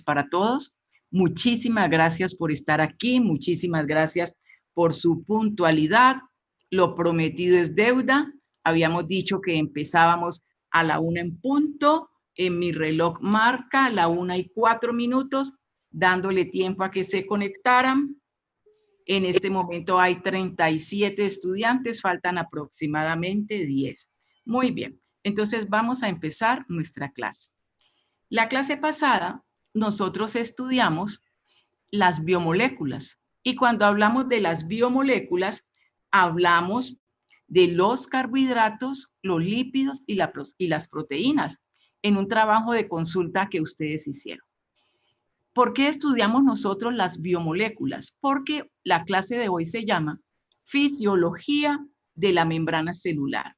Para todos. Muchísimas gracias por estar aquí, muchísimas gracias por su puntualidad. Lo prometido es deuda. Habíamos dicho que empezábamos a la 1 en punto. En mi reloj marca la 1:04, dándole tiempo a que se conectaran. En este momento hay 37 estudiantes, faltan aproximadamente 10. Muy bien, entonces vamos a empezar nuestra clase. La clase pasada nosotros estudiamos las biomoléculas y cuando hablamos de las biomoléculas hablamos de los carbohidratos, los lípidos y las proteínas en un trabajo de consulta que ustedes hicieron. ¿Por qué estudiamos nosotros las biomoléculas? Porque la clase de hoy se llama Fisiología de la membrana celular.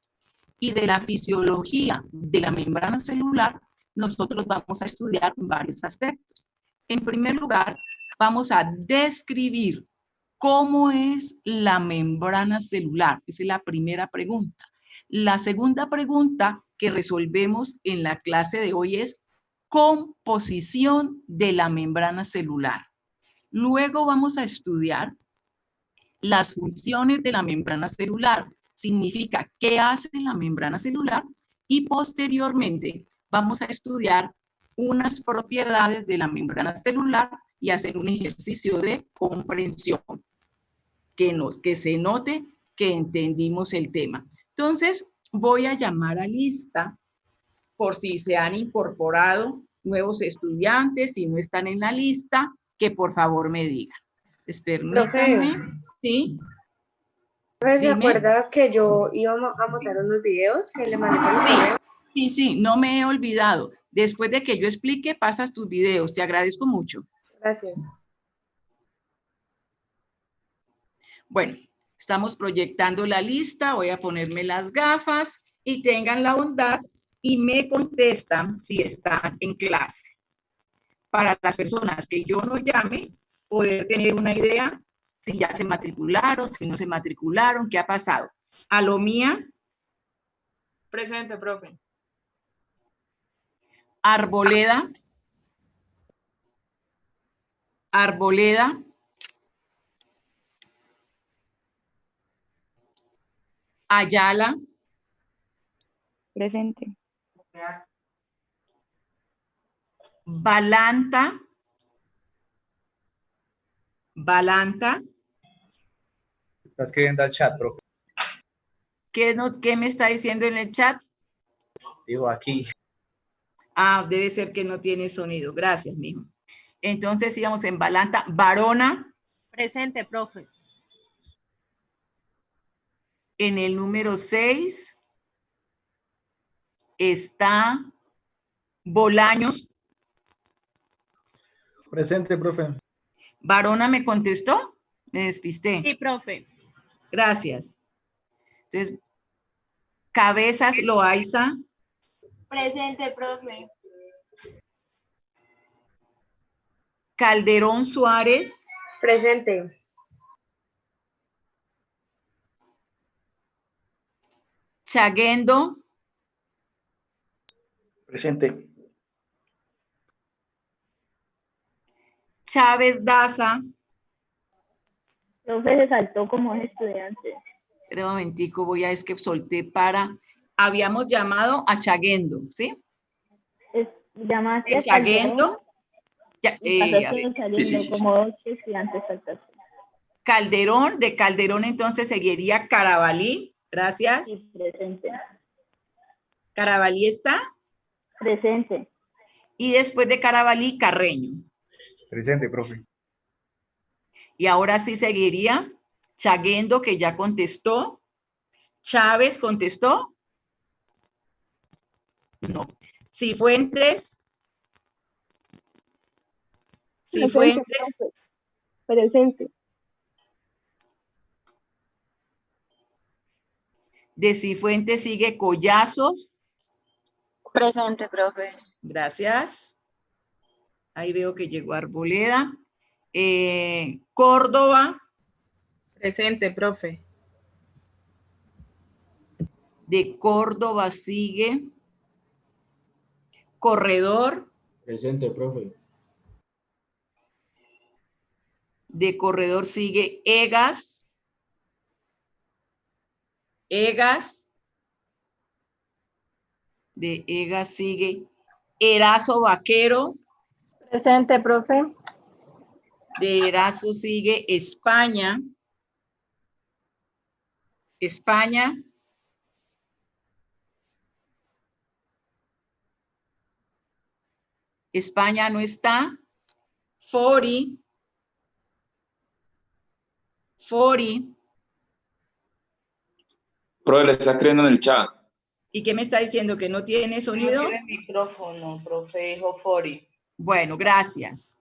Y de la fisiología de la membrana celular nosotros vamos a estudiar varios aspectos. En primer lugar, vamos a describir cómo es la membrana celular. Esa es la primera pregunta. La segunda pregunta que resolvemos en la clase de hoy es composición de la membrana celular. Luego vamos a estudiar las funciones de la membrana celular. Significa qué hace la membrana celular y posteriormente vamos a estudiar unas propiedades de la membrana celular y hacer un ejercicio de comprensión, que se note que entendimos el tema. Entonces, voy a llamar a lista por si se han incorporado nuevos estudiantes, si no están en la lista, que por favor me digan. Permítanme. ¿Sí? ¿Se acuerda que yo íbamos a mostrar unos videos que le mandé por el correo? Sí, no me he olvidado. Después de que yo explique, pasas tus videos. Te agradezco mucho. Gracias. Bueno, estamos proyectando la lista. Voy a ponerme las gafas y tengan la bondad y me contestan si están en clase. Para las personas que yo no llame, poder tener una idea si ya se matricularon, si no se matricularon, qué ha pasado. Alomía. Presente, profe. Arboleda. Arboleda. Ayala. Presente. Balanta. Balanta. Está escribiendo al chat, profe. ¿Qué me está diciendo en el chat? Digo, aquí. Ah, debe ser que no tiene sonido. Gracias, mijo. Entonces íbamos en Balanta. Varona. Presente, profe. En el número 6 está Bolaños. Presente, profe. Varona me contestó. Me despisté. Sí, profe. Gracias. Entonces, Cabezas Loaiza. Presente, profe. Calderón Suárez. Presente. Chaguendo. Presente. Chávez Daza. Profe, se saltó como un estudiante. Espera un momentico, es que solté para... Habíamos llamado a Chaguendo, ¿sí? Llamaste a Chaguendo. Sí. Como dos estudiantes saltaste. Calderón, de Calderón entonces seguiría Carabalí. Gracias. Sí, presente. ¿Carabalí está? Presente. Y después de Carabalí, Carreño. Presente, profe. Y ahora sí seguiría Chaguendo, que ya contestó. Chávez contestó. No. Cifuentes. Cifuentes. Presente. De Cifuentes sigue Collazos. Presente, profe. Gracias. Ahí veo que llegó Arboleda. Córdoba. Presente, profe. De Córdoba sigue Corredor. Presente, profe. De corredor sigue Egas. Egas. De Egas sigue Erazo Vaquero. Presente, profe. De Erazo sigue España. España. España no está. Fori. Fori. Profe, le está escribiendo en el chat. ¿Y qué me está diciendo? ¿Que no tiene sonido? No tiene micrófono, profe, dijo Fori. Bueno, gracias.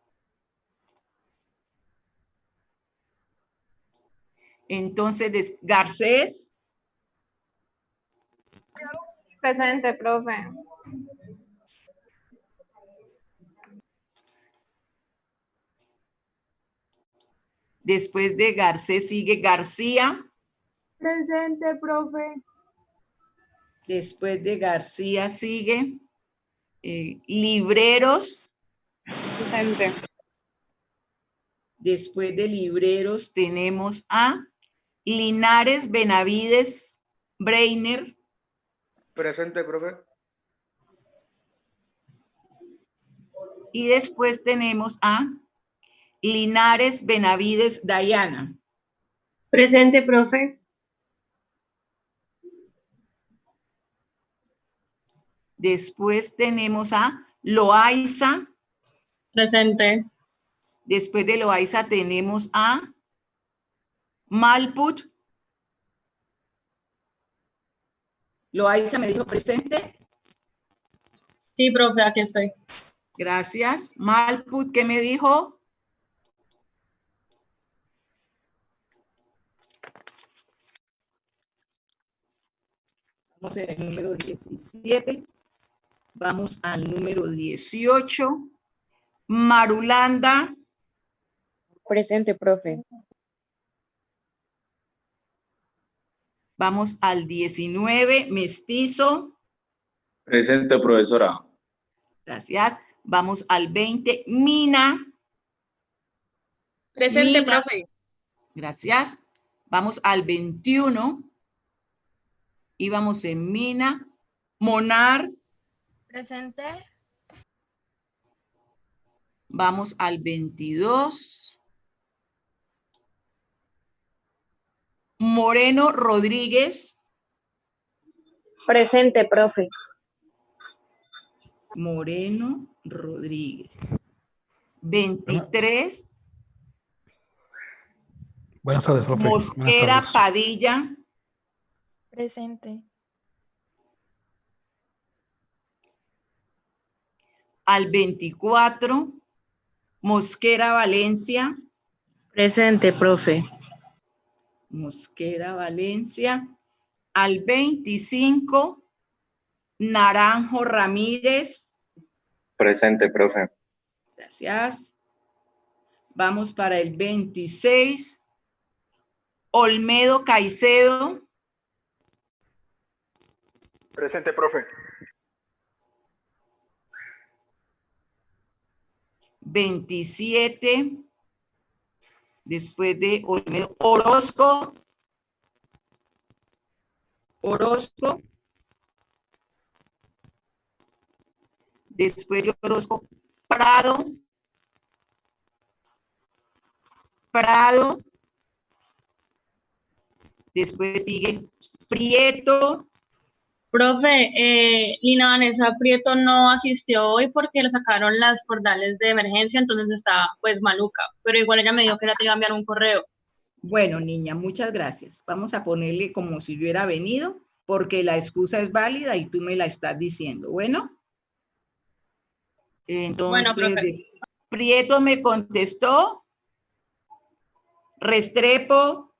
Entonces, Garcés. Presente, profe. Después de Garcés sigue García. Presente, profe. Después de García sigue Libreros. Presente. Después de Libreros tenemos a Linares Benavides Breiner. Presente, profe. Y después tenemos a Linares Benavides Dayana. Presente, profe. Después tenemos a Loaiza. Presente. Después de Loaiza tenemos a Malput. Loaiza me dijo presente. Sí, profe, aquí estoy. Gracias. Malput, ¿qué me dijo? Vamos en el número 17. Vamos al número 18. Marulanda. Presente, profe. Vamos al 19. Mestizo. Presente, profesora. Gracias. Vamos al 20. Mina. Presente, Mina. profe. Gracias. Vamos al 21. Y vamos en Mina. Monar. Presente. Vamos al 22. Moreno Rodríguez. Presente, profe. Moreno Rodríguez. 23. Buenas tardes, profe. Buenas Mosquera tardes. Padilla. Presente. Al 24. Mosquera Valencia. Presente, profe. Mosquera Valencia. Al 25. Naranjo Ramírez. Presente, profe. Gracias. Vamos para el 26. Olmedo Caicedo. Presente, profe. 27. Después de Olmedo, Orozco. Orozco. Después de Orozco, Prado. Prado. Después sigue Prieto. Profe, Lina Vanessa Prieto no asistió hoy porque le sacaron las cordales de emergencia, entonces estaba pues maluca, pero igual ella me dijo que era te iba a enviar un correo. Bueno, niña, muchas gracias. Vamos a ponerle como si hubiera venido, porque la excusa es válida y tú me la estás diciendo. Bueno. Entonces, Bueno, profe. Prieto me contestó. Restrepo.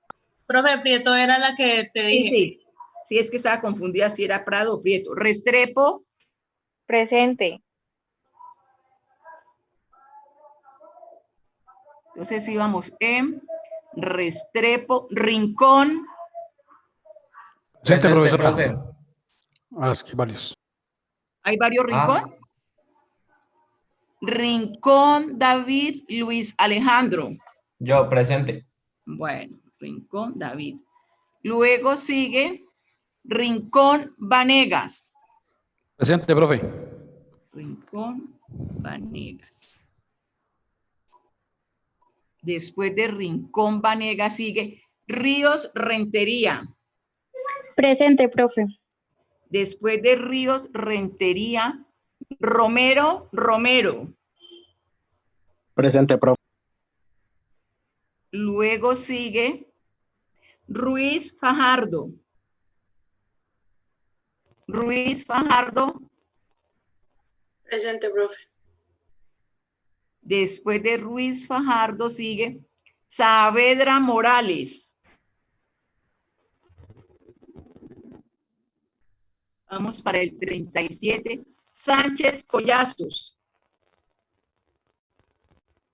Profe, Prieto era la que te dije. Sí. Sí, es que estaba confundida si era Prado o Prieto. Restrepo. Presente. Entonces íbamos en Restrepo. Rincón. Presente, profesora. profe. Ah, es que varios. ¿Hay varios Rincón? Rincón David Luis Alejandro. Yo, presente. Bueno, Rincón, David. Luego sigue Rincón, Vanegas. Presente, profe. Rincón, Vanegas. Después de Rincón, Vanegas sigue Ríos, Rentería. Presente, profe. Después de Ríos, Rentería, Romero, Romero. Presente, profe. Luego sigue Ruiz Fajardo. Ruiz Fajardo. Presente, profe. Después de Ruiz Fajardo sigue Saavedra Morales. Vamos para el 37. Sánchez Collazos.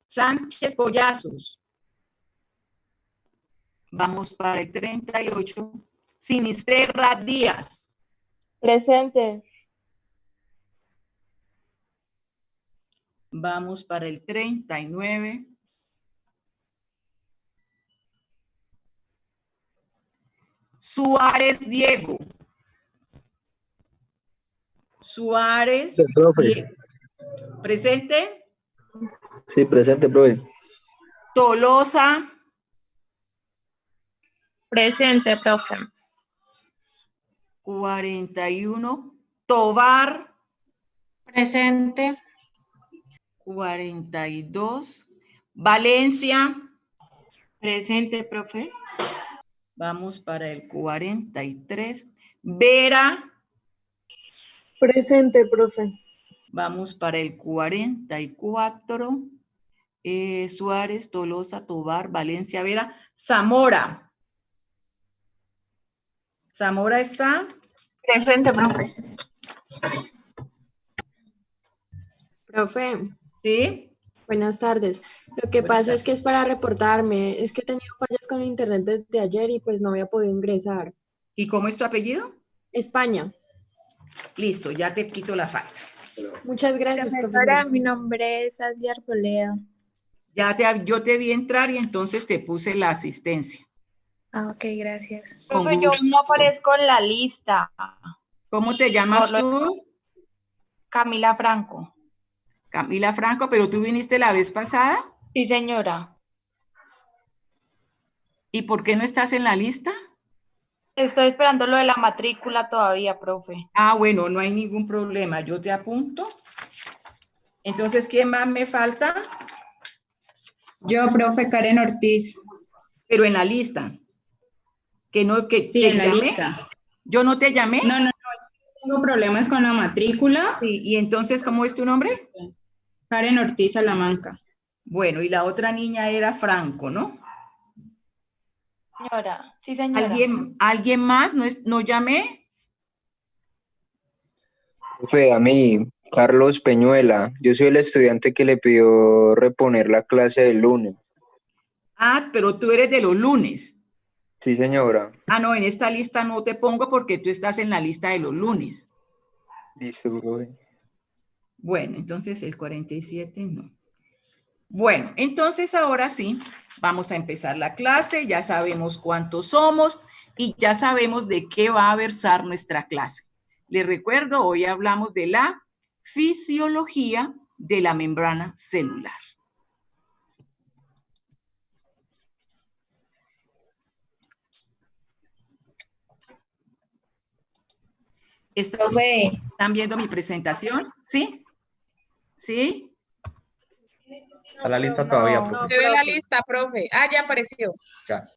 Sánchez Collazos. Vamos para el 38. Sinisterra Díaz. Presente. Vamos para el 39. Suárez Diego. Suárez Sí, profe. Diego. ¿Presente? Sí, presente, profe. Tolosa. Presente, profe. 41. Tovar. Presente. 42. Valencia. Presente, profe. Vamos para el 43. Vera. Presente, profe. Vamos para el 44. Suárez, Tolosa, Tovar, Valencia, Vera. Zamora. ¿Zamora está? Presente, profe. Profe, Sí. buenas tardes. Lo que Buenas pasa es que es para reportarme. Es que he tenido fallas con internet desde ayer y pues no había podido ingresar. ¿Y cómo es tu apellido? España. Listo, ya te quito la falta. Muchas gracias, Profesora, profesora. mi nombre es Asli Arboleda. Yo te vi entrar y entonces te puse la asistencia. Ah, ok, gracias. Con Profe, yo gusto. no aparezco en la lista. ¿Cómo te llamas Por lo- tú? Camila Franco. Camila Franco, pero tú viniste la vez pasada. Sí, señora. ¿Y por qué no estás en la lista? Estoy esperando lo de la matrícula todavía, profe. Ah, bueno, no hay ningún problema. Yo te apunto. Entonces, ¿quién más me falta? Yo, profe Karen Ortiz. Pero en la lista. Que no, que Sí, te en la llamé. lista. ¿Yo no te llamé? No, tengo problemas con la matrícula. Sí, y entonces, ¿cómo es tu nombre? Karen Ortiz Salamanca. Bueno, y la otra niña era Franco, ¿no? Señora, sí, señora. ¿Alguien más? ¿No llamé? Profe, a mí, Carlos Peñuela, yo soy el estudiante que le pidió reponer la clase del lunes. Ah, pero tú eres de los lunes. Sí, señora. Ah, no, en esta lista no te pongo porque tú estás en la lista de los lunes. Listo, profe. Bueno, entonces el 47 no. Bueno, entonces ahora sí, vamos a empezar la clase. Ya sabemos cuántos somos y ya sabemos de qué va a versar nuestra clase. Les recuerdo, hoy hablamos de la fisiología de la membrana celular. ¿Están viendo mi presentación? ¿Sí? ¿Sí? Está la lista todavía, profe. Se ve la lista, profe. Ah, ya apareció. Ya.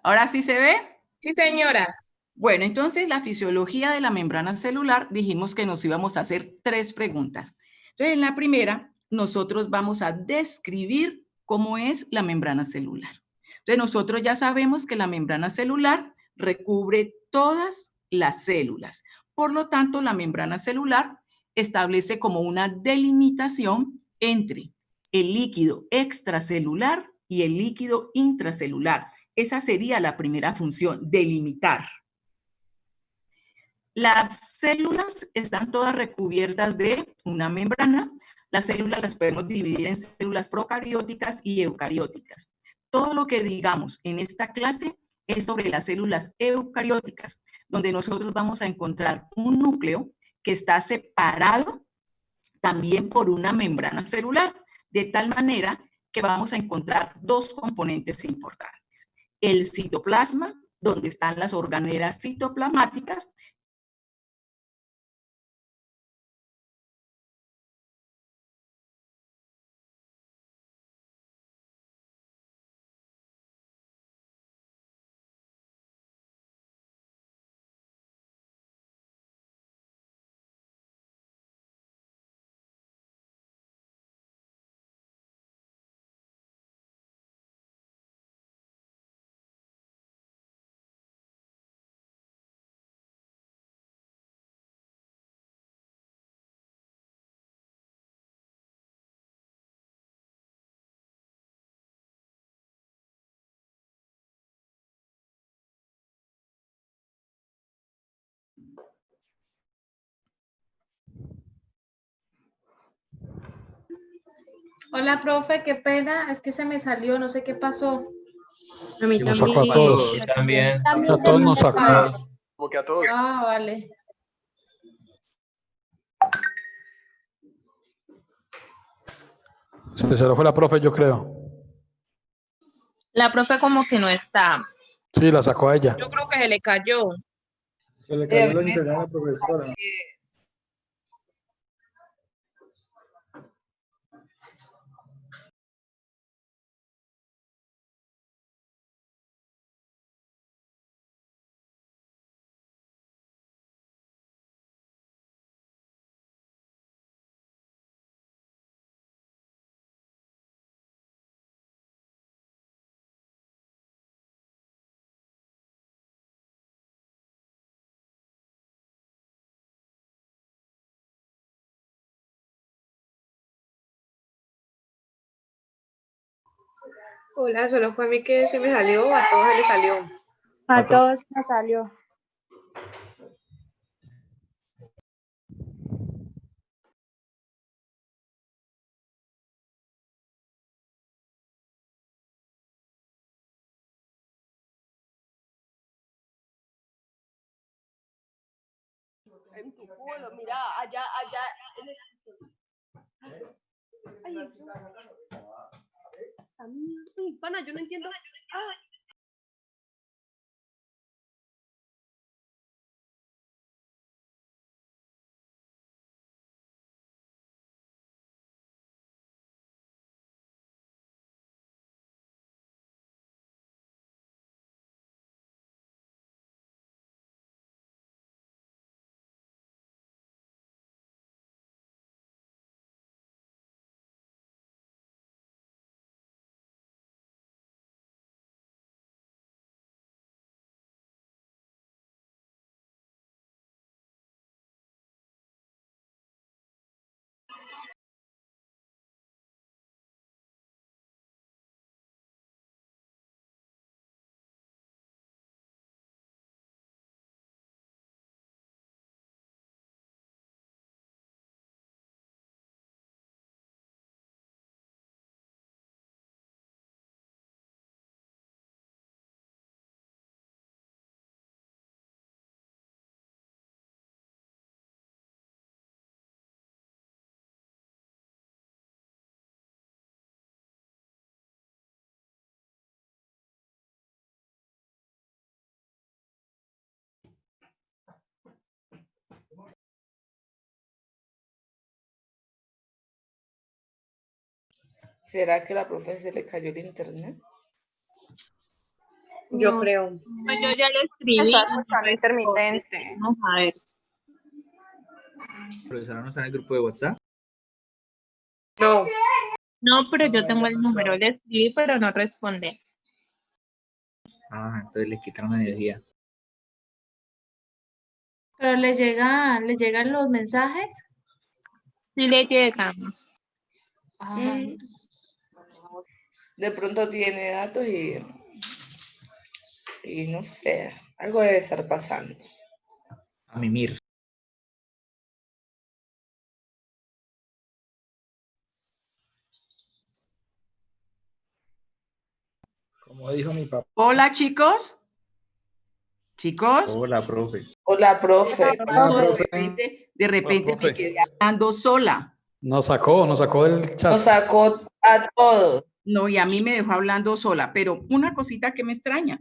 ¿Ahora sí se ve? Sí, señora. Bueno, entonces la fisiología de la membrana celular, dijimos que nos íbamos a hacer 3 preguntas. Entonces, en la primera, nosotros vamos a describir cómo es la membrana celular. Entonces, nosotros ya sabemos que la membrana celular recubre todas las células. Por lo tanto, la membrana celular establece como una delimitación entre el líquido extracelular y el líquido intracelular. Esa sería la primera función, delimitar. Las células están todas recubiertas de una membrana. Las células las podemos dividir en células procarióticas y eucarióticas. Todo lo que digamos en esta clase es sobre las células eucarióticas, donde nosotros vamos a encontrar un núcleo que está separado también por una membrana celular, de tal manera que vamos a encontrar dos componentes importantes. El citoplasma, donde están las organelas citoplasmáticas, Hola, profe, qué pena, es que se me salió, no sé qué pasó. A mí Nos sacó a también. todos. También. A todos nos sacó. Como que a todos. Ah, vale. Se lo fue la profe, yo creo. La profe como que no está. Sí, la sacó a ella. Yo creo que se le cayó. Se le cayó la internet a la profesora. Hola, solo fue a mí que se me salió, a todos se les salió. A todos nos salió. En tu culo, mira, allá, en el... Ay, eso. Uy, pana, yo no entiendo. Ah. ¿Será que a la profe se le cayó el internet? Yo No. creo. Pues yo ya lo escribí. Está escuchando intermitente. Vamos a ver. ¿Profesora no está en el grupo de WhatsApp? No. No, pero yo tengo el número, le escribí, pero no responde. Ah, entonces le quitaron la energía. Pero le llegan los mensajes. Sí le llegan. Ay, De pronto tiene datos y no sé, algo debe estar pasando. A mimir. Como dijo mi papá. Hola, chicos. Chicos. Hola, profe. Hola, profe. ¿Qué pasó? Hola, De profe. repente Hola, me profe. quedé hablando sola. Nos sacó del chat. Nos sacó a todos. No, y a mí me dejó hablando sola, pero una cosita que me extraña.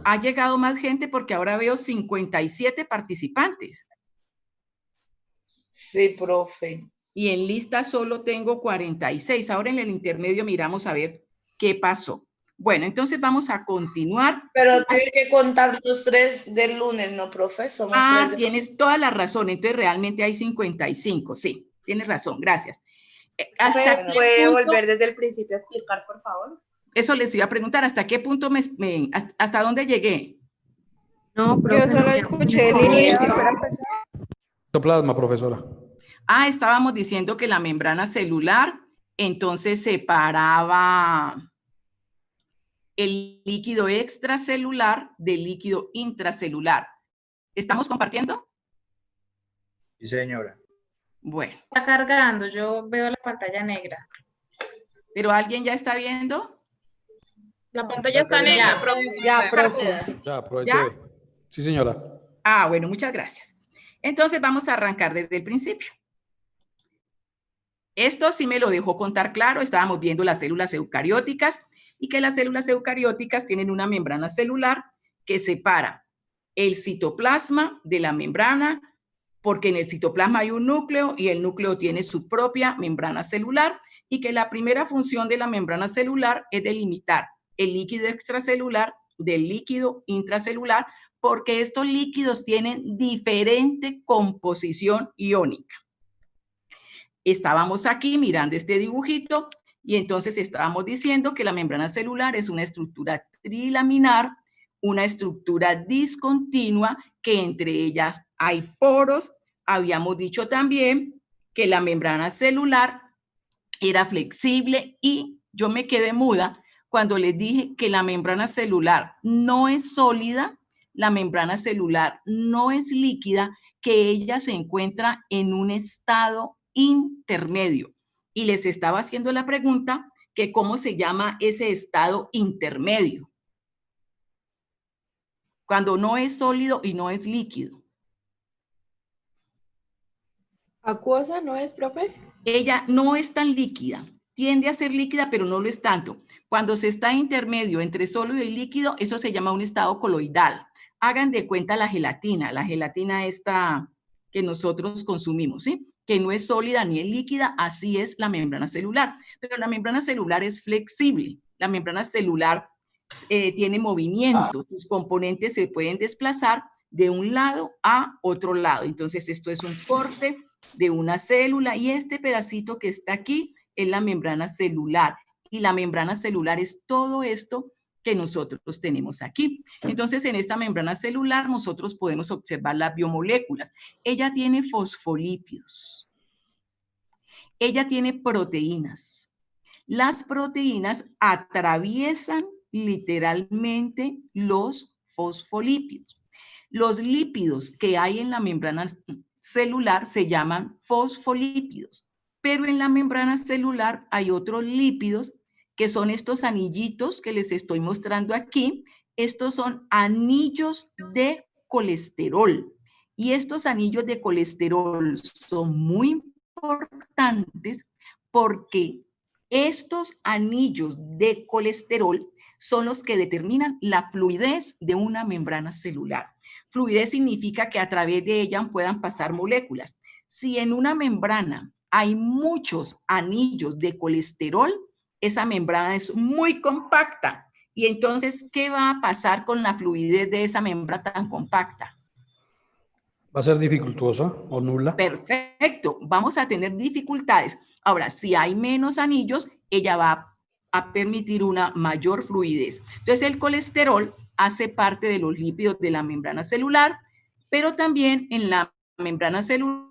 Ha llegado más gente porque ahora veo 57 participantes Sí, profe. y en lista solo tengo 46. Ahora en el intermedio miramos a ver qué pasó. Bueno, entonces vamos a continuar. Pero tiene que contar los 3 del lunes, ¿no, profe? Somos 3 de... Tienes toda la razón. Entonces realmente hay 55. Sí, tienes razón. Gracias. ¿Hasta qué ¿Puede punto? volver desde el principio a explicar, por favor? Eso les iba a preguntar. ¿Hasta qué punto hasta dónde llegué? No, profe, yo solo escuché el inicio. Plasma, profesora. Estábamos diciendo que la membrana celular entonces separaba el líquido extracelular del líquido intracelular. ¿Estamos compartiendo? Sí, señora. Bueno. Está cargando, yo veo la pantalla negra. ¿Pero alguien ya está viendo? La pantalla está negra, profe. Ya, profe. Ya, profe. ¿Ya? Sí, señora. Bueno, muchas gracias. Entonces vamos a arrancar desde el principio. Esto sí me lo dejó contar claro. Estábamos viendo las células eucarióticas y que las células eucarióticas tienen una membrana celular que separa el citoplasma de la membrana, porque en el citoplasma hay un núcleo y el núcleo tiene su propia membrana celular, y que la primera función de la membrana celular es delimitar el líquido extracelular del líquido intracelular, porque estos líquidos tienen diferente composición iónica. Estábamos aquí mirando este dibujito y entonces estábamos diciendo que la membrana celular es una estructura trilaminar, una estructura discontinua, que entre ellas hay poros. Habíamos dicho también que la membrana celular era flexible y yo me quedé muda cuando les dije que la membrana celular no es sólida, la membrana celular no es líquida, que ella se encuentra en un estado intermedio. Y les estaba haciendo la pregunta que cómo se llama ese estado intermedio. Cuando no es sólido y no es líquido. ¿Acuosa no es, profe? Ella no es tan líquida. Tiende a ser líquida, pero no lo es tanto. Cuando se está intermedio entre sólido y líquido, eso se llama un estado coloidal. Hagan de cuenta la gelatina esta que nosotros consumimos, ¿sí? Que no es sólida ni es líquida, así es la membrana celular. Pero la membrana celular es flexible. La membrana celular tiene movimiento. Sus componentes se pueden desplazar de un lado a otro lado. Entonces, esto es un corte de una célula y este pedacito que está aquí es la membrana celular. Y la membrana celular es todo esto que nosotros tenemos aquí. Entonces, en esta membrana celular nosotros podemos observar las biomoléculas. Ella tiene fosfolípidos. Ella tiene proteínas. Las proteínas atraviesan literalmente los fosfolípidos. Los lípidos que hay en la membrana celular se llaman fosfolípidos, pero en la membrana celular hay otros lípidos que son estos anillitos que les estoy mostrando aquí. Estos son anillos de colesterol y estos anillos de colesterol son muy importantes porque estos anillos de colesterol son los que determinan la fluidez de una membrana celular. Fluidez significa que a través de ella puedan pasar moléculas. Si en una membrana hay muchos anillos de colesterol, esa membrana es muy compacta. Y entonces, ¿qué va a pasar con la fluidez de esa membrana tan compacta? ¿Va a ser dificultosa o nula? Perfecto, vamos a tener dificultades. Ahora, si hay menos anillos, ella va a permitir una mayor fluidez. Entonces, el colesterol hace parte de los lípidos de la membrana celular, pero también en la membrana celular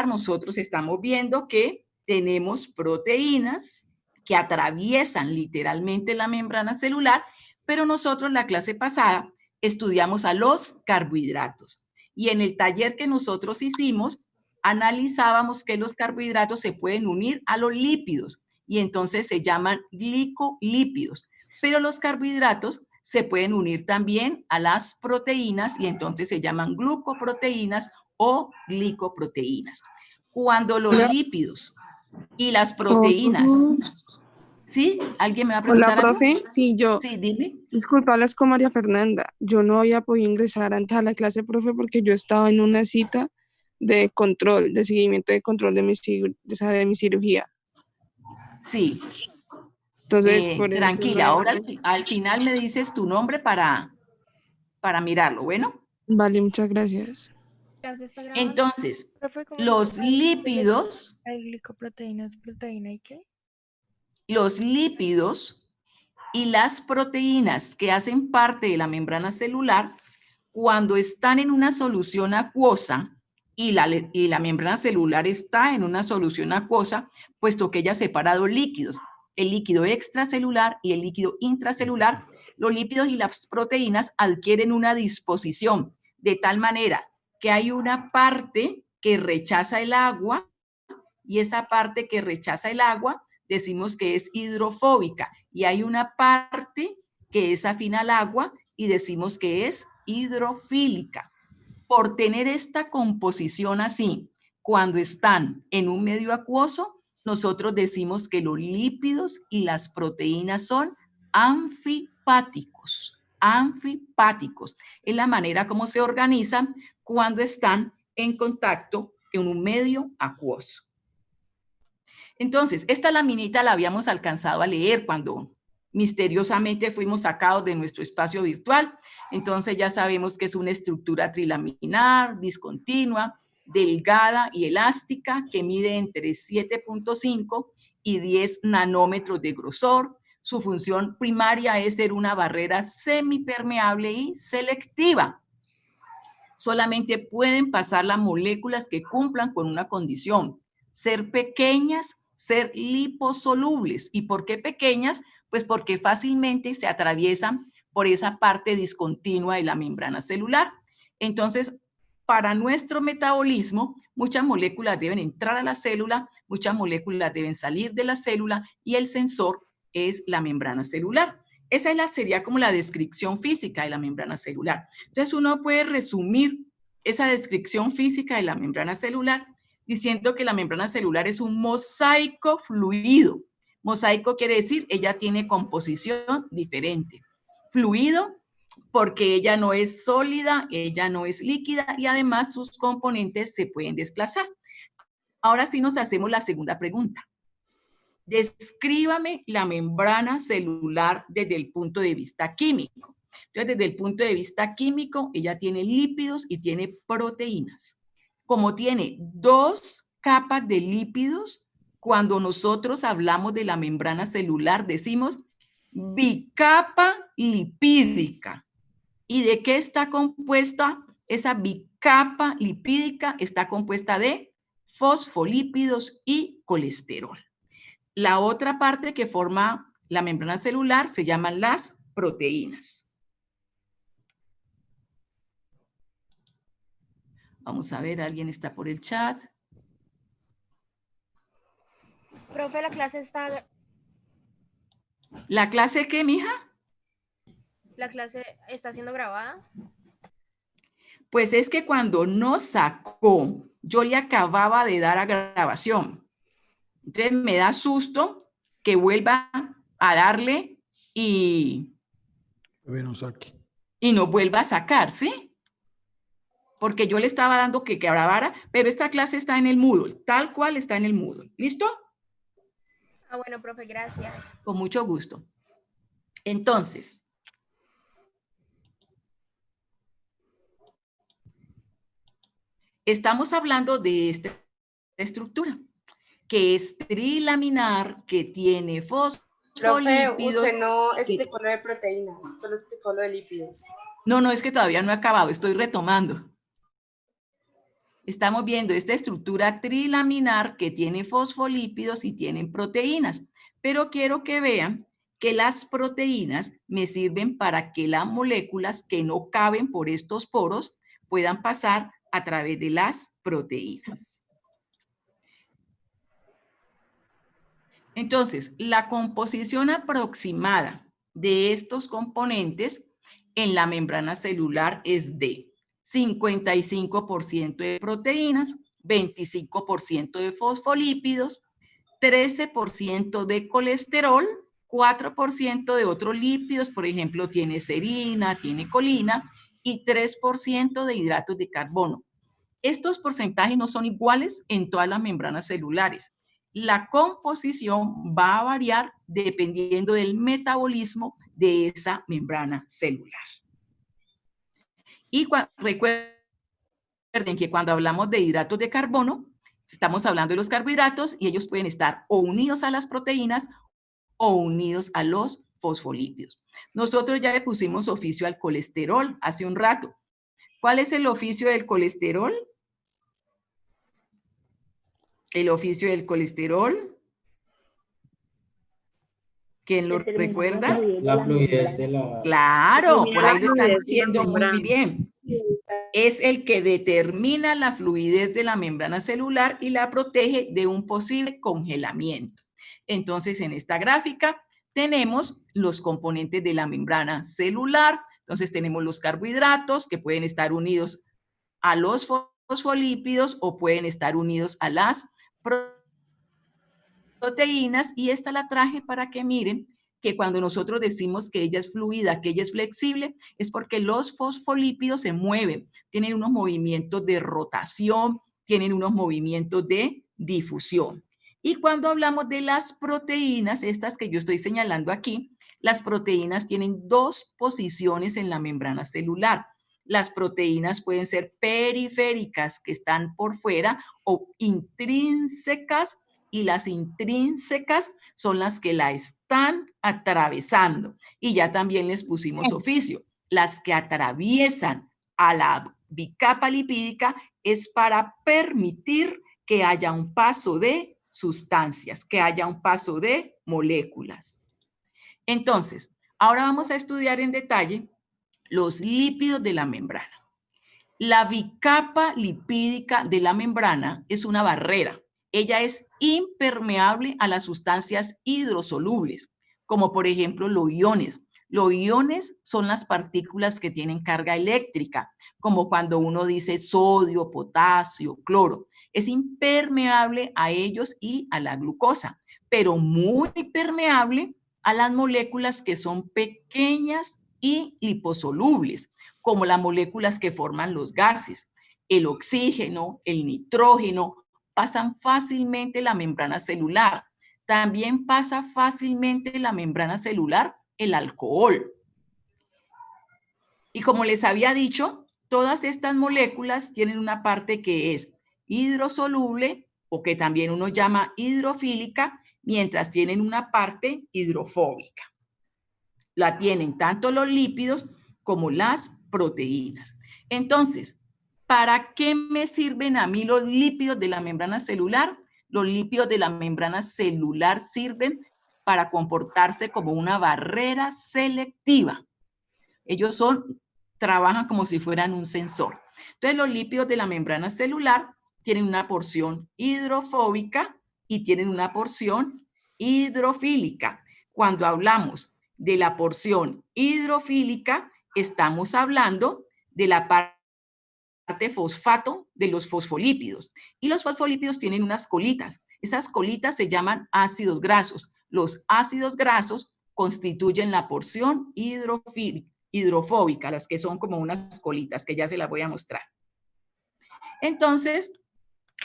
nosotros estamos viendo que tenemos proteínas que atraviesan literalmente la membrana celular, pero nosotros en la clase pasada estudiamos a los carbohidratos. Y en el taller que nosotros hicimos, analizábamos que los carbohidratos se pueden unir a los lípidos y entonces se llaman glicolípidos. Pero los carbohidratos se pueden unir también a las proteínas y entonces se llaman glucoproteínas o glicoproteínas. Cuando los lípidos y las proteínas... ¿Sí? ¿Alguien me va a preguntar Hola, algo? profe. Sí, yo. Sí, dime. Disculpa, hablas con María Fernanda. Yo no había podido ingresar antes a la clase, profe, porque yo estaba en una cita de control, de seguimiento de control de de mi cirugía. Sí. Entonces, por eso tranquila, ahora al final me dices tu nombre para mirarlo, ¿bueno? Vale, muchas gracias. Entonces, los lípidos... ¿Hay glicoproteínas, proteína y qué? Los lípidos y las proteínas que hacen parte de la membrana celular, cuando están en una solución acuosa y la membrana celular está en una solución acuosa, puesto que ella separa dos líquidos, el líquido extracelular y el líquido intracelular, los lípidos y las proteínas adquieren una disposición de tal manera que hay una parte que rechaza el agua y esa parte que rechaza el agua decimos que es hidrofóbica y hay una parte que es afín al agua y decimos que es hidrofílica. Por tener esta composición así, cuando están en un medio acuoso, nosotros decimos que los lípidos y las proteínas son anfipáticos. Anfipáticos es la manera como se organizan cuando están en contacto en un medio acuoso. Entonces, esta laminita la habíamos alcanzado a leer cuando misteriosamente fuimos sacados de nuestro espacio virtual. Entonces ya sabemos que es una estructura trilaminar, discontinua, delgada y elástica que mide entre 7.5 y 10 nanómetros de grosor. Su función primaria es ser una barrera semipermeable y selectiva. Solamente pueden pasar las moléculas que cumplan con una condición: ser pequeñas, ser liposolubles. ¿Y por qué pequeñas? Pues porque fácilmente se atraviesan por esa parte discontinua de la membrana celular. Entonces, para nuestro metabolismo, muchas moléculas deben entrar a la célula, muchas moléculas deben salir de la célula y el sensor es la membrana celular. Esa sería como la descripción física de la membrana celular. Entonces, uno puede resumir esa descripción física de la membrana celular diciendo que la membrana celular es un mosaico fluido. Mosaico quiere decir, ella tiene composición diferente. Fluido, porque ella no es sólida, ella no es líquida y además sus componentes se pueden desplazar. Ahora sí nos hacemos la segunda pregunta. Descríbame la membrana celular desde el punto de vista químico. Entonces, desde el punto de vista químico, ella tiene lípidos y tiene proteínas. Como tiene dos capas de lípidos, cuando nosotros hablamos de la membrana celular, decimos bicapa lipídica. ¿Y de qué está compuesta? Esa bicapa lipídica está compuesta de fosfolípidos y colesterol. La otra parte que forma la membrana celular se llaman las proteínas. Vamos a ver, ¿alguien está por el chat? Profe, la clase está... ¿La clase qué, mija? ¿La clase está siendo grabada? Pues es que cuando nos sacó, yo le acababa de dar a grabación. Entonces me da susto que vuelva a darle y nos vuelva a sacar, ¿sí? Porque yo le estaba dando que grabara, pero esta clase está en el Moodle, tal cual está en el Moodle. ¿Listo? Ah, bueno, profe, gracias. Con mucho gusto. Entonces, estamos hablando de esta estructura, que es trilaminar, que tiene fosfolípidos. Profe, usted no explicó lo de proteínas, solo explicó lo de lípidos. No, es que todavía no he acabado, estoy retomando. Estamos viendo esta estructura trilaminar que tiene fosfolípidos y tienen proteínas, pero quiero que vean que las proteínas me sirven para que las moléculas que no caben por estos poros puedan pasar a través de las proteínas. Entonces, la composición aproximada de estos componentes en la membrana celular es de 55% de proteínas, 25% de fosfolípidos, 13% de colesterol, 4% de otros lípidos, por ejemplo, tiene serina, tiene colina, y 3% de hidratos de carbono. Estos porcentajes no son iguales en todas las membranas celulares. La composición va a variar dependiendo del metabolismo de esa membrana celular. Y recuerden que cuando hablamos de hidratos de carbono, estamos hablando de los carbohidratos y ellos pueden estar o unidos a las proteínas o unidos a los fosfolípidos. Nosotros ya le pusimos oficio al colesterol hace un rato. ¿Cuál es el oficio del colesterol? El oficio del colesterol. ¿Quién lo recuerda? La fluidez de la... Claro, por ahí lo están fluidez de la diciendo muy membrana. bien. Es el que determina la fluidez de la membrana celular y la protege de un posible congelamiento. Entonces, en esta gráfica tenemos los componentes de la membrana celular. Entonces, tenemos los carbohidratos que pueden estar unidos a los fosfolípidos o pueden estar unidos a las proteínas, y esta la traje para que miren que cuando nosotros decimos que ella es fluida, que ella es flexible, es porque los fosfolípidos se mueven, tienen unos movimientos de rotación, tienen unos movimientos de difusión. Y cuando hablamos de las proteínas, estas que yo estoy señalando aquí, las proteínas tienen dos posiciones en la membrana celular. Las proteínas pueden ser periféricas, que están por fuera, o intrínsecas, y las intrínsecas son las que la están atravesando. Y ya también les pusimos oficio. Las que atraviesan a la bicapa lipídica es para permitir que haya un paso de sustancias, que haya un paso de moléculas. Entonces, ahora vamos a estudiar en detalle los lípidos de la membrana. La bicapa lipídica de la membrana es una barrera. Ella es impermeable a las sustancias hidrosolubles, como por ejemplo los iones. Los iones son las partículas que tienen carga eléctrica, como cuando uno dice sodio, potasio, cloro. Es impermeable a ellos y a la glucosa, pero muy permeable a las moléculas que son pequeñas y liposolubles, como las moléculas que forman los gases. El oxígeno, el nitrógeno, pasan fácilmente la membrana celular. También pasa fácilmente la membrana celular el alcohol. Y como les había dicho, todas estas moléculas tienen una parte que es hidrosoluble o que también uno llama hidrofílica, mientras tienen una parte hidrofóbica. La tienen tanto los lípidos como las proteínas. Entonces, ¿para qué me sirven a mí los lípidos de la membrana celular? Los lípidos de la membrana celular sirven para comportarse como una barrera selectiva. Ellos trabajan como si fueran un sensor. Entonces, los lípidos de la membrana celular tienen una porción hidrofóbica y tienen una porción hidrofílica. Cuando hablamos de la porción hidrofílica, estamos hablando de la parte fosfato de los fosfolípidos. Y los fosfolípidos tienen unas colitas. Esas colitas se llaman ácidos grasos. Los ácidos grasos constituyen la porción hidrofóbica, las que son como unas colitas, que ya se las voy a mostrar. Entonces,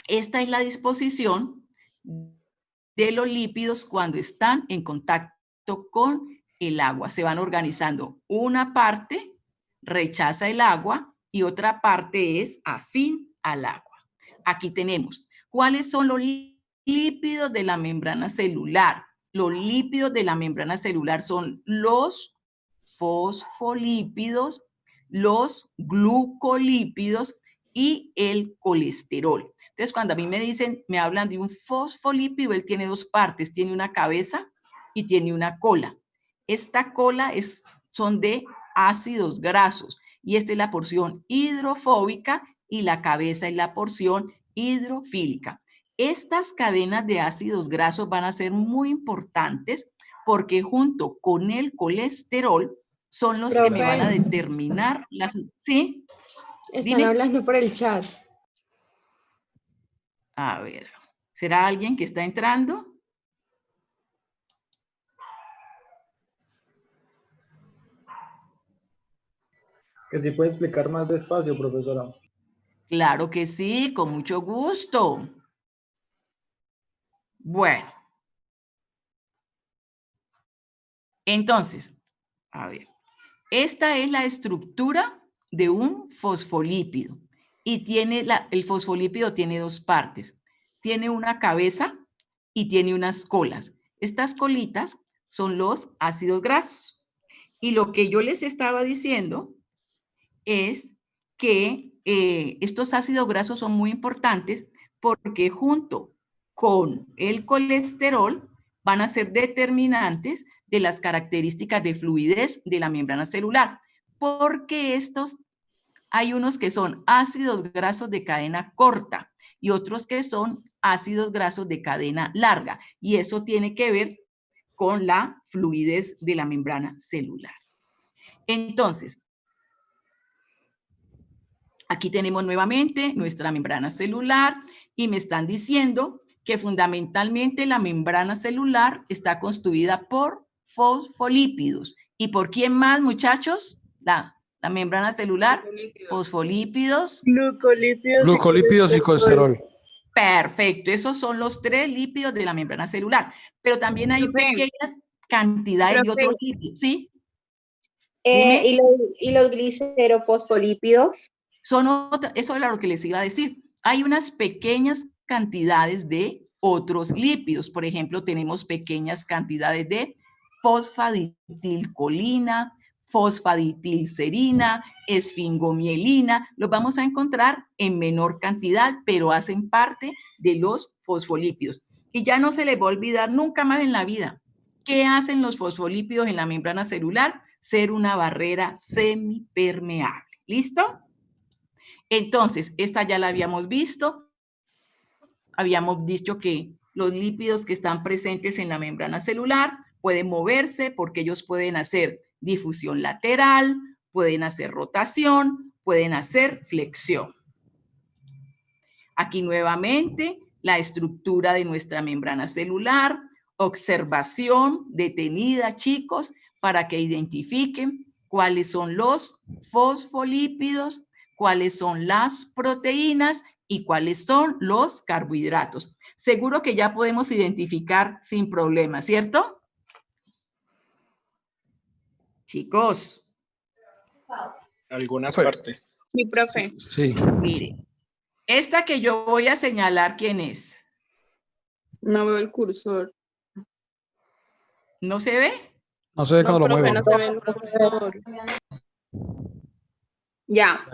esta es la disposición de los lípidos cuando están en contacto con el agua. Se van organizando. Una parte rechaza el agua y otra parte es afín al agua. Aquí tenemos, ¿cuáles son los lípidos de la membrana celular? Los lípidos de la membrana celular son los fosfolípidos, los glucolípidos y el colesterol. Entonces, cuando a mí me hablan de un fosfolípido, él tiene dos partes, tiene una cabeza y tiene una cola. Esta cola son de ácidos grasos y esta es la porción hidrofóbica y la cabeza es la porción hidrofílica. Estas cadenas de ácidos grasos van a ser muy importantes porque junto con el colesterol son los que me van a determinar la... ¿Sí? Están hablando por el chat. A ver, ¿será alguien que está entrando? Que si puede explicar más despacio, profesora. Claro que sí, con mucho gusto. Bueno. Entonces, a ver, esta es la estructura de un fosfolípido y tiene el fosfolípido tiene dos partes. Tiene una cabeza y tiene unas colas. Estas colitas son los ácidos grasos. Y lo que yo les estaba diciendo es que estos ácidos grasos son muy importantes porque junto con el colesterol van a ser determinantes de las características de fluidez de la membrana celular, porque hay unos que son ácidos grasos de cadena corta y otros que son ácidos grasos de cadena larga, y eso tiene que ver con la fluidez de la membrana celular. Entonces, aquí tenemos nuevamente nuestra membrana celular y me están diciendo que fundamentalmente la membrana celular está constituida por fosfolípidos. ¿Y por quién más, muchachos? La membrana celular, fosfolípidos, Glucolípidos y colesterol. Perfecto, esos son los 3 lípidos de la membrana celular, pero también hay pequeñas cantidades de otros lípidos, ¿sí? ¿Y los glicerofosfolípidos? Eso era lo que les iba a decir. Hay unas pequeñas cantidades de otros lípidos. Por ejemplo, tenemos pequeñas cantidades de fosfaditilcolina, fosfaditilserina, esfingomielina. Los vamos a encontrar en menor cantidad, pero hacen parte de los fosfolípidos. Y ya no se les va a olvidar nunca más en la vida. ¿Qué hacen los fosfolípidos en la membrana celular? Ser una barrera semipermeable. ¿Listo? Entonces, esta ya la habíamos visto. Habíamos dicho que los lípidos que están presentes en la membrana celular pueden moverse porque ellos pueden hacer difusión lateral, pueden hacer rotación, pueden hacer flexión. Aquí nuevamente la estructura de nuestra membrana celular, observación detenida, chicos, para que identifiquen cuáles son los fosfolípidos, cuáles son las proteínas y cuáles son los carbohidratos. Seguro que ya podemos identificar sin problema, ¿cierto? Chicos. Algunas partes. Sí, profe. Sí. Mire, esta que yo voy a señalar, ¿quién es? No veo el cursor. ¿No se ve? No se ve cuando lo profe, muevo. no se ve el cursor. Ya.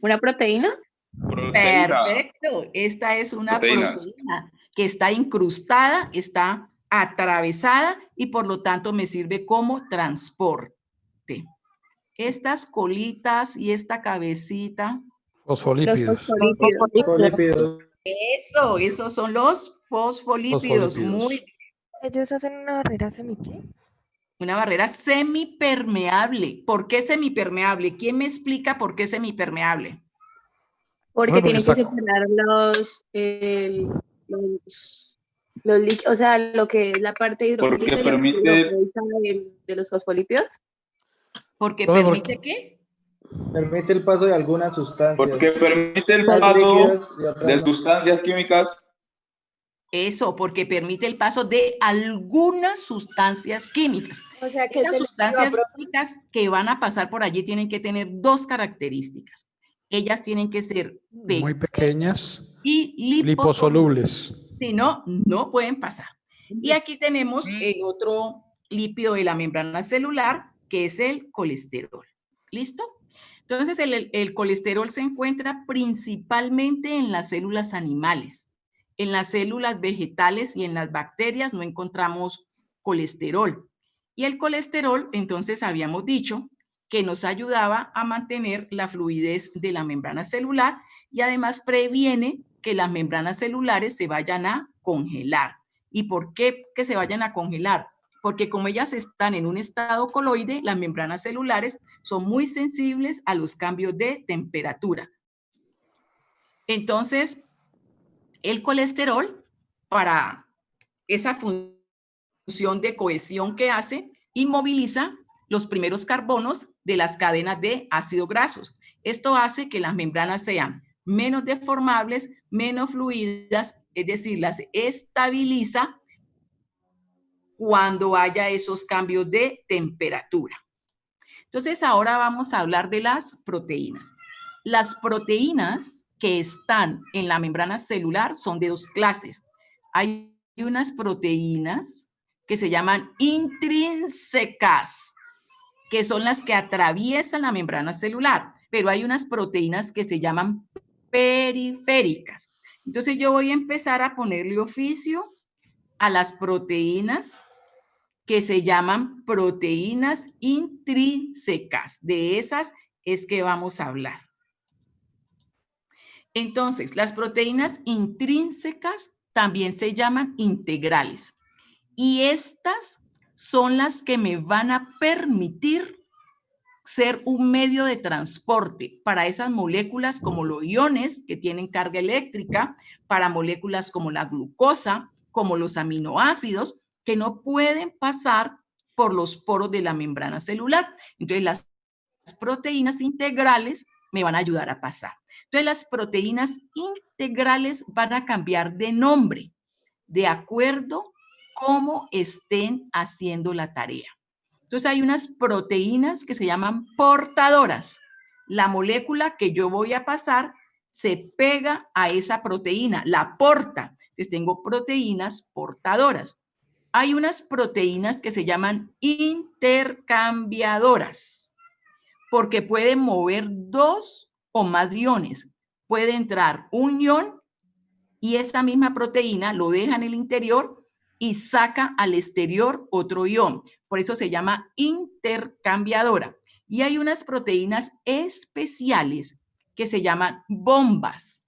¿Una proteína? Perfecto. Esta es una proteína que está incrustada, está atravesada y por lo tanto me sirve como transporte. Estas colitas y esta cabecita. Fosfolípidos. Fosfolípidos. Esos son los fosfolípidos. Muy. ¿Ellos hacen una barrera ¿qué? Una barrera semipermeable. ¿Por qué semipermeable? ¿Quién me explica por qué semipermeable? Porque tienen que separar o sea, lo que es la parte hidrolítica porque permite de los fosfolípidos. ¿Porque permite qué? Permite el paso de algunas sustancias. Porque permite el paso de sustancias químicas. Eso, porque permite el paso de algunas sustancias químicas. O sea, que esas sustancias químicas que van a pasar por allí tienen que tener 2 características. Ellas tienen que ser muy pequeñas y liposolubles. Si no, no pueden pasar. Y aquí tenemos el otro lípido de la membrana celular, que es el colesterol. ¿Listo? Entonces, el colesterol se encuentra principalmente en las células animales. En las células vegetales y en las bacterias no encontramos colesterol. Y el colesterol, entonces, habíamos dicho que nos ayudaba a mantener la fluidez de la membrana celular y además previene que las membranas celulares se vayan a congelar. ¿Y por qué que se vayan a congelar? porque como ellas están en un estado coloide, las membranas celulares son muy sensibles a los cambios de temperatura. Entonces, el colesterol, para esa función de cohesión que hace, inmoviliza los primeros carbonos de las cadenas de ácidos grasos. Esto hace que las membranas sean menos deformables, menos fluidas, es decir, las estabiliza cuando haya esos cambios de temperatura. Entonces, ahora vamos a hablar de las proteínas. Las proteínas que están en la membrana celular son de dos clases. Hay unas proteínas que se llaman intrínsecas, que son las que atraviesan la membrana celular, pero hay unas proteínas que se llaman periféricas. Entonces, yo voy a empezar a ponerle oficio a las proteínas que se llaman proteínas intrínsecas. De esas es que vamos a hablar. Entonces, las proteínas intrínsecas también se llaman integrales. Y estas son las que me van a permitir ser un medio de transporte para esas moléculas como los iones que tienen carga eléctrica, para moléculas como la glucosa, como los aminoácidos, que no pueden pasar por los poros de la membrana celular. Entonces, las proteínas integrales me van a ayudar a pasar. Entonces, las proteínas integrales van a cambiar de nombre de acuerdo cómo estén haciendo la tarea. Entonces, hay unas proteínas que se llaman portadoras. La molécula que yo voy a pasar se pega a esa proteína, la porta. Entonces, tengo proteínas portadoras. Hay unas proteínas que se llaman intercambiadoras, porque pueden mover dos o más iones. Puede entrar un ion y esa misma proteína lo deja en el interior y saca al exterior otro ion. Por eso se llama intercambiadora. Y hay unas proteínas especiales que se llaman bombas.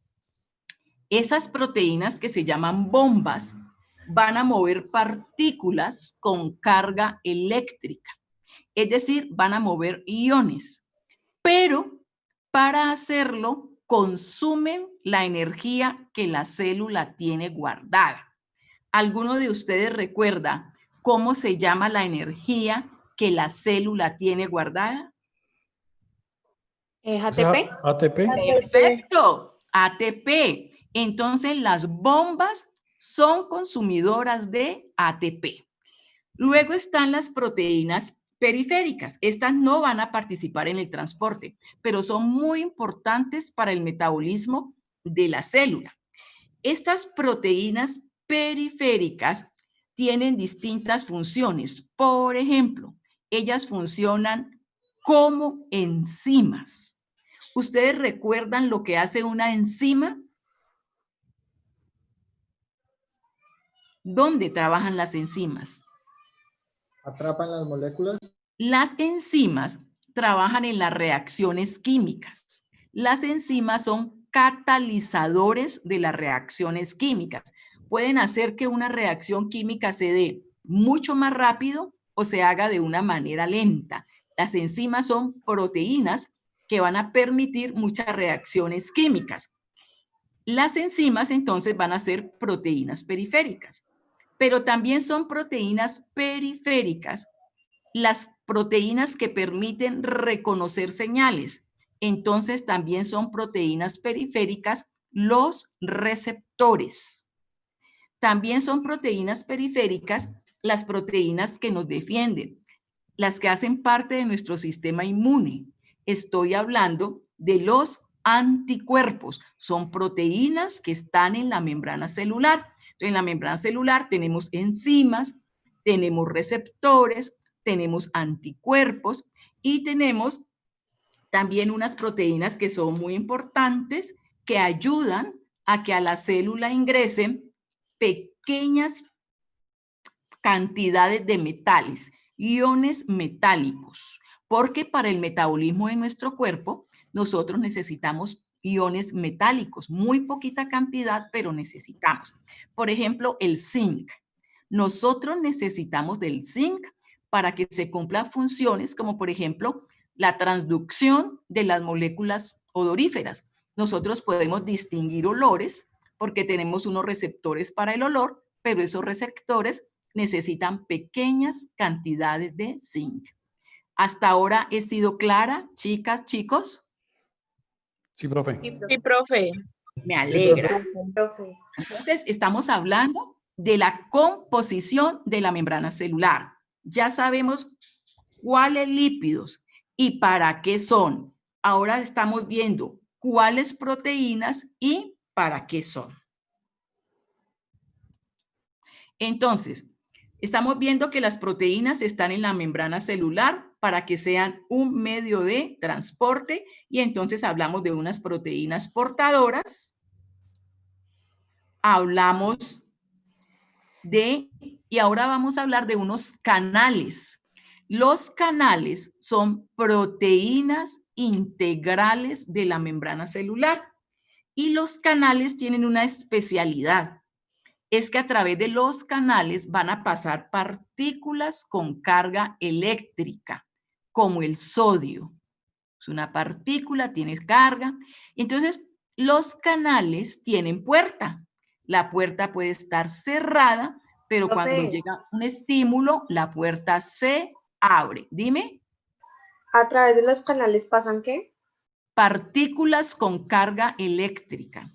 Esas proteínas que se llaman bombas van a mover partículas con carga eléctrica. Es decir, van a mover iones. Pero para hacerlo, consumen la energía que la célula tiene guardada. ¿Alguno de ustedes recuerda cómo se llama la energía que la célula tiene guardada? ATP. O sea, ATP. Perfecto, ATP. Entonces, las bombas son consumidoras de ATP. Luego están las proteínas periféricas. Estas no van a participar en el transporte, pero son muy importantes para el metabolismo de la célula. Estas proteínas periféricas tienen distintas funciones. Por ejemplo, ellas funcionan como enzimas. ¿Ustedes recuerdan lo que hace una enzima? ¿Dónde trabajan las enzimas? ¿Atrapan las moléculas? Las enzimas trabajan en las reacciones químicas. Las enzimas son catalizadores de las reacciones químicas. Pueden hacer que una reacción química se dé mucho más rápido o se haga de una manera lenta. Las enzimas son proteínas que van a permitir muchas reacciones químicas. Las enzimas entonces van a ser proteínas periféricas, pero también son proteínas periféricas las proteínas que permiten reconocer señales. Entonces también son proteínas periféricas los receptores. También son proteínas periféricas las proteínas que nos defienden, las que hacen parte de nuestro sistema inmune. Estoy hablando de los anticuerpos. Son proteínas que están en la membrana celular. Entonces, en la membrana celular tenemos enzimas, tenemos receptores, tenemos anticuerpos y tenemos también unas proteínas que son muy importantes que ayudan a que a la célula ingresen pequeñas cantidades de metales, iones metálicos, porque para el metabolismo de nuestro cuerpo nosotros necesitamos iones metálicos, muy poquita cantidad, pero necesitamos. Por ejemplo, el zinc. nosotros necesitamos del zinc para que se cumplan funciones como, por ejemplo, la transducción de las moléculas odoríferas. Nosotros podemos distinguir olores porque tenemos unos receptores para el olor, pero esos receptores necesitan pequeñas cantidades de zinc. ¿Hasta ahora he sido clara, chicas, chicos? Sí, profe. Sí, profe. Me alegra. Entonces, estamos hablando de la composición de la membrana celular. Ya sabemos cuáles lípidos y para qué son. Ahora estamos viendo cuáles proteínas y para qué son. Entonces, estamos viendo que las proteínas están en la membrana celular para que sean un medio de transporte y entonces hablamos de unas proteínas portadoras. Hablamos y ahora vamos a hablar de unos canales. Los canales son proteínas integrales de la membrana celular y los canales tienen una especialidad. Es que a través de los canales van a pasar partículas con carga eléctrica, como el sodio. Es una partícula, tiene carga. Entonces, los canales tienen puerta. La puerta puede estar cerrada, pero cuando llega un estímulo, la puerta se abre. Dime. ¿A través de los canales pasan qué? Partículas con carga eléctrica.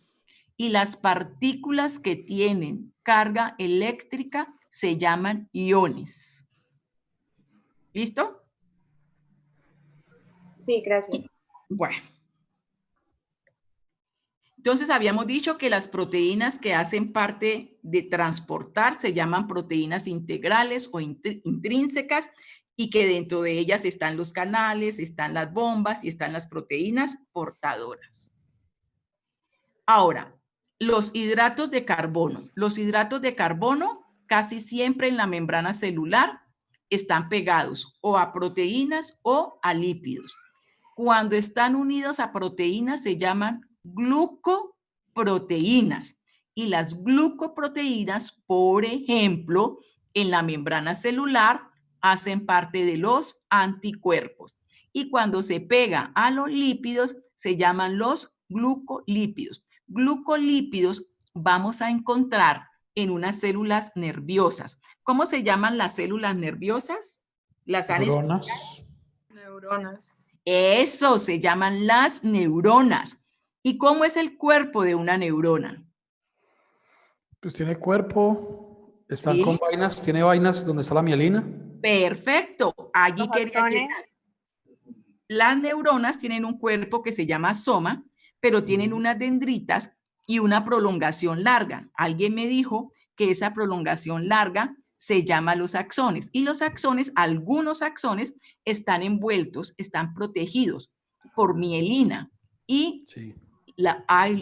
Y las partículas que tienen carga eléctrica se llaman iones. ¿Listo? Sí, gracias. Bueno. Entonces, habíamos dicho que las proteínas que hacen parte de transportar se llaman proteínas integrales o intrínsecas y que dentro de ellas están los canales, están las bombas y están las proteínas portadoras. Ahora, los hidratos de carbono. Los hidratos de carbono casi siempre en la membrana celular están pegados o a proteínas o a lípidos. Cuando están unidos a proteínas se llaman glucoproteínas. Y las glucoproteínas, por ejemplo, en la membrana celular hacen parte de los anticuerpos. Y cuando se pega a los lípidos se llaman los glucolípidos. Glucolípidos vamos a encontrar en unas células nerviosas. ¿Cómo se llaman las células nerviosas? Las Neuronas. Neuronas. Eso, se llaman las neuronas. ¿Y cómo es el cuerpo de una neurona? Pues tiene cuerpo, están ¿Sí? con vainas, tiene vainas donde está la mielina. Perfecto, allí quería axones. llegar. Las neuronas tienen un cuerpo que se llama soma, pero tienen unas dendritas y una prolongación larga. Alguien me dijo que esa prolongación larga se llama los axones. Y los axones, algunos axones, están envueltos, están protegidos por mielina. Y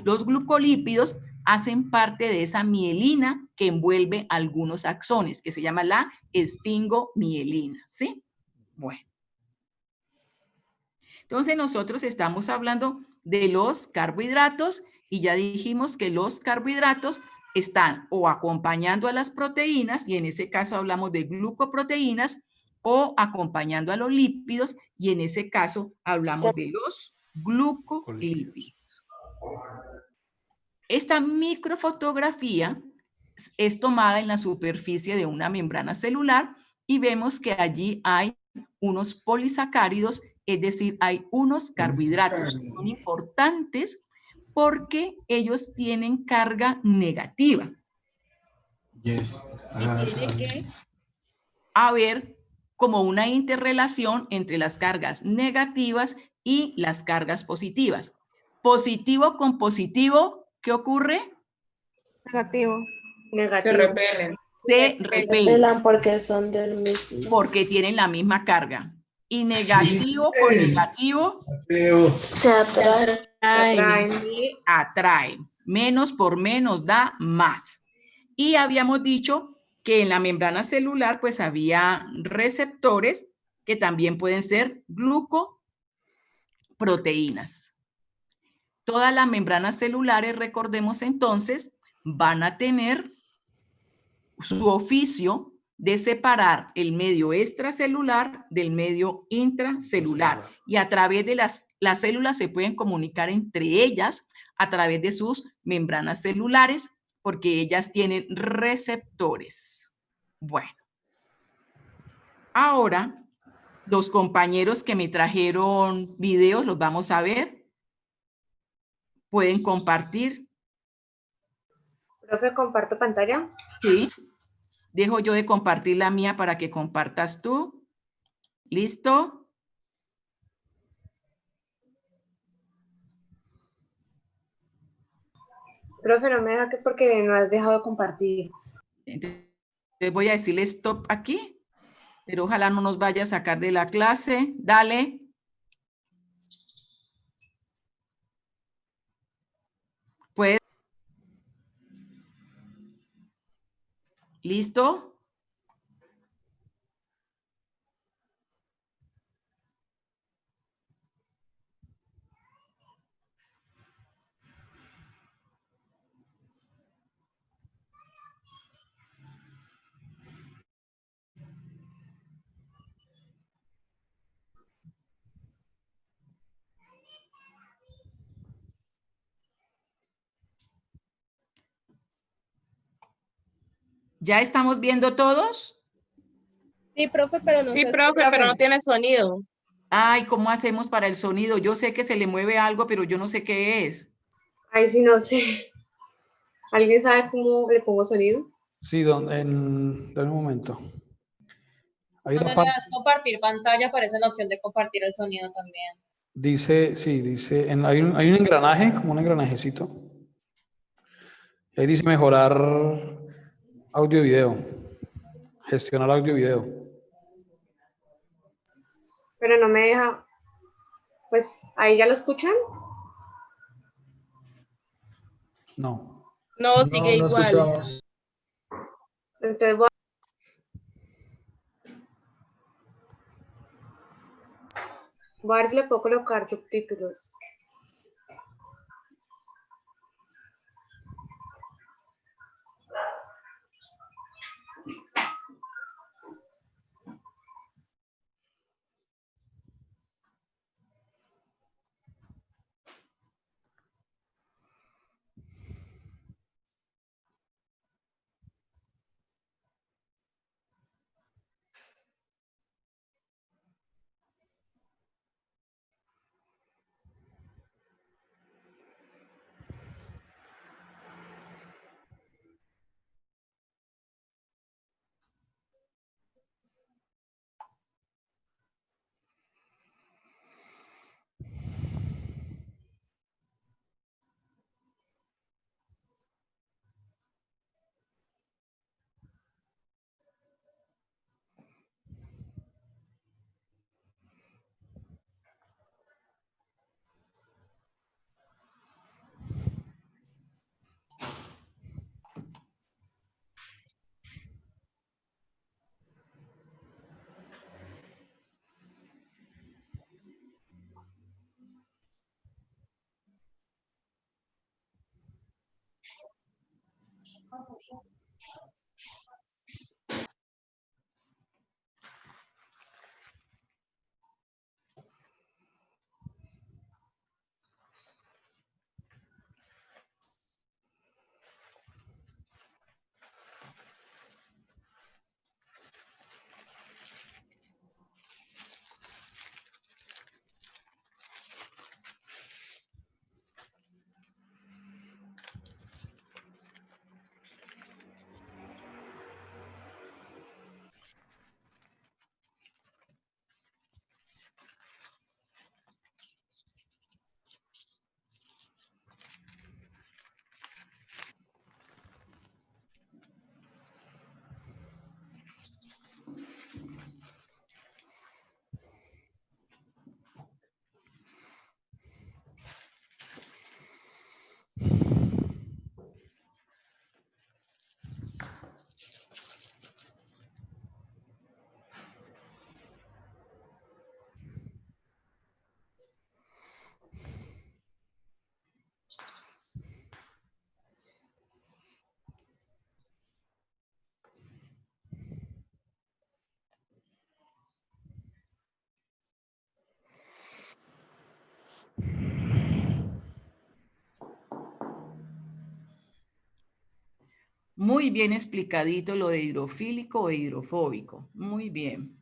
los glucolípidos hacen parte de esa mielina que envuelve algunos axones, que se llama la esfingomielina. ¿Sí? Bueno. Entonces nosotros estamos hablando de los carbohidratos y ya dijimos que los carbohidratos están o acompañando a las proteínas y en ese caso hablamos de glucoproteínas o acompañando a los lípidos y en ese caso hablamos de los glucolípidos. Esta microfotografía es tomada en la superficie de una membrana celular y vemos que allí hay unos polisacáridos, es decir, hay unos carbohidratos que son importantes porque ellos tienen carga negativa. Y tiene que haber como una interrelación entre las cargas negativas y las cargas positivas. Positivo con positivo, ¿qué ocurre? Negativo. Se repelen. Se repelen. Porque son del mismo. Porque tienen la misma carga. Y negativo con negativo Se atraen. se atraen. Menos por menos da más. Y habíamos dicho que en la membrana celular pues había receptores que también pueden ser glucoproteínas. Todas las membranas celulares, recordemos entonces, van a tener su oficio de separar el medio extracelular del medio intracelular. Y a través de las células se pueden comunicar entre ellas a través de sus membranas celulares porque ellas tienen receptores. Bueno, ahora los compañeros que me trajeron videos los vamos a ver. Pueden compartir. Profe, ¿comparto pantalla? Sí. Dejo yo de compartir la mía para que compartas tú. ¿Listo? Profe, no me deja que porque no has dejado de compartir. Entonces voy a decirle stop aquí, pero ojalá no nos vaya a sacar de la clase. Dale. Pues. ¿Listo? ¿Ya estamos viendo todos? Sí, profe, pero no Sí, se profe, escucha. pero no tiene sonido. Ay, ¿cómo hacemos para el sonido? Yo sé que se le mueve algo, pero yo no sé qué es. Ay, sí, no sé. ¿Alguien sabe cómo le pongo sonido? Sí, dame un momento. Hay Cuando una le parte, das compartir pantalla, aparece la opción de compartir el sonido también. dice, sí, dice, hay un engranaje, como un engranajecito. Y ahí dice mejorar audio y video, gestionar audio y video. Pero no me deja. Pues, ¿ahí ya lo escuchan? No. No, No, sigue no igual. escuchamos. Entonces voy a ver si le puedo colocar subtítulos. Muy bien explicadito lo de hidrofílico e hidrofóbico. Muy bien.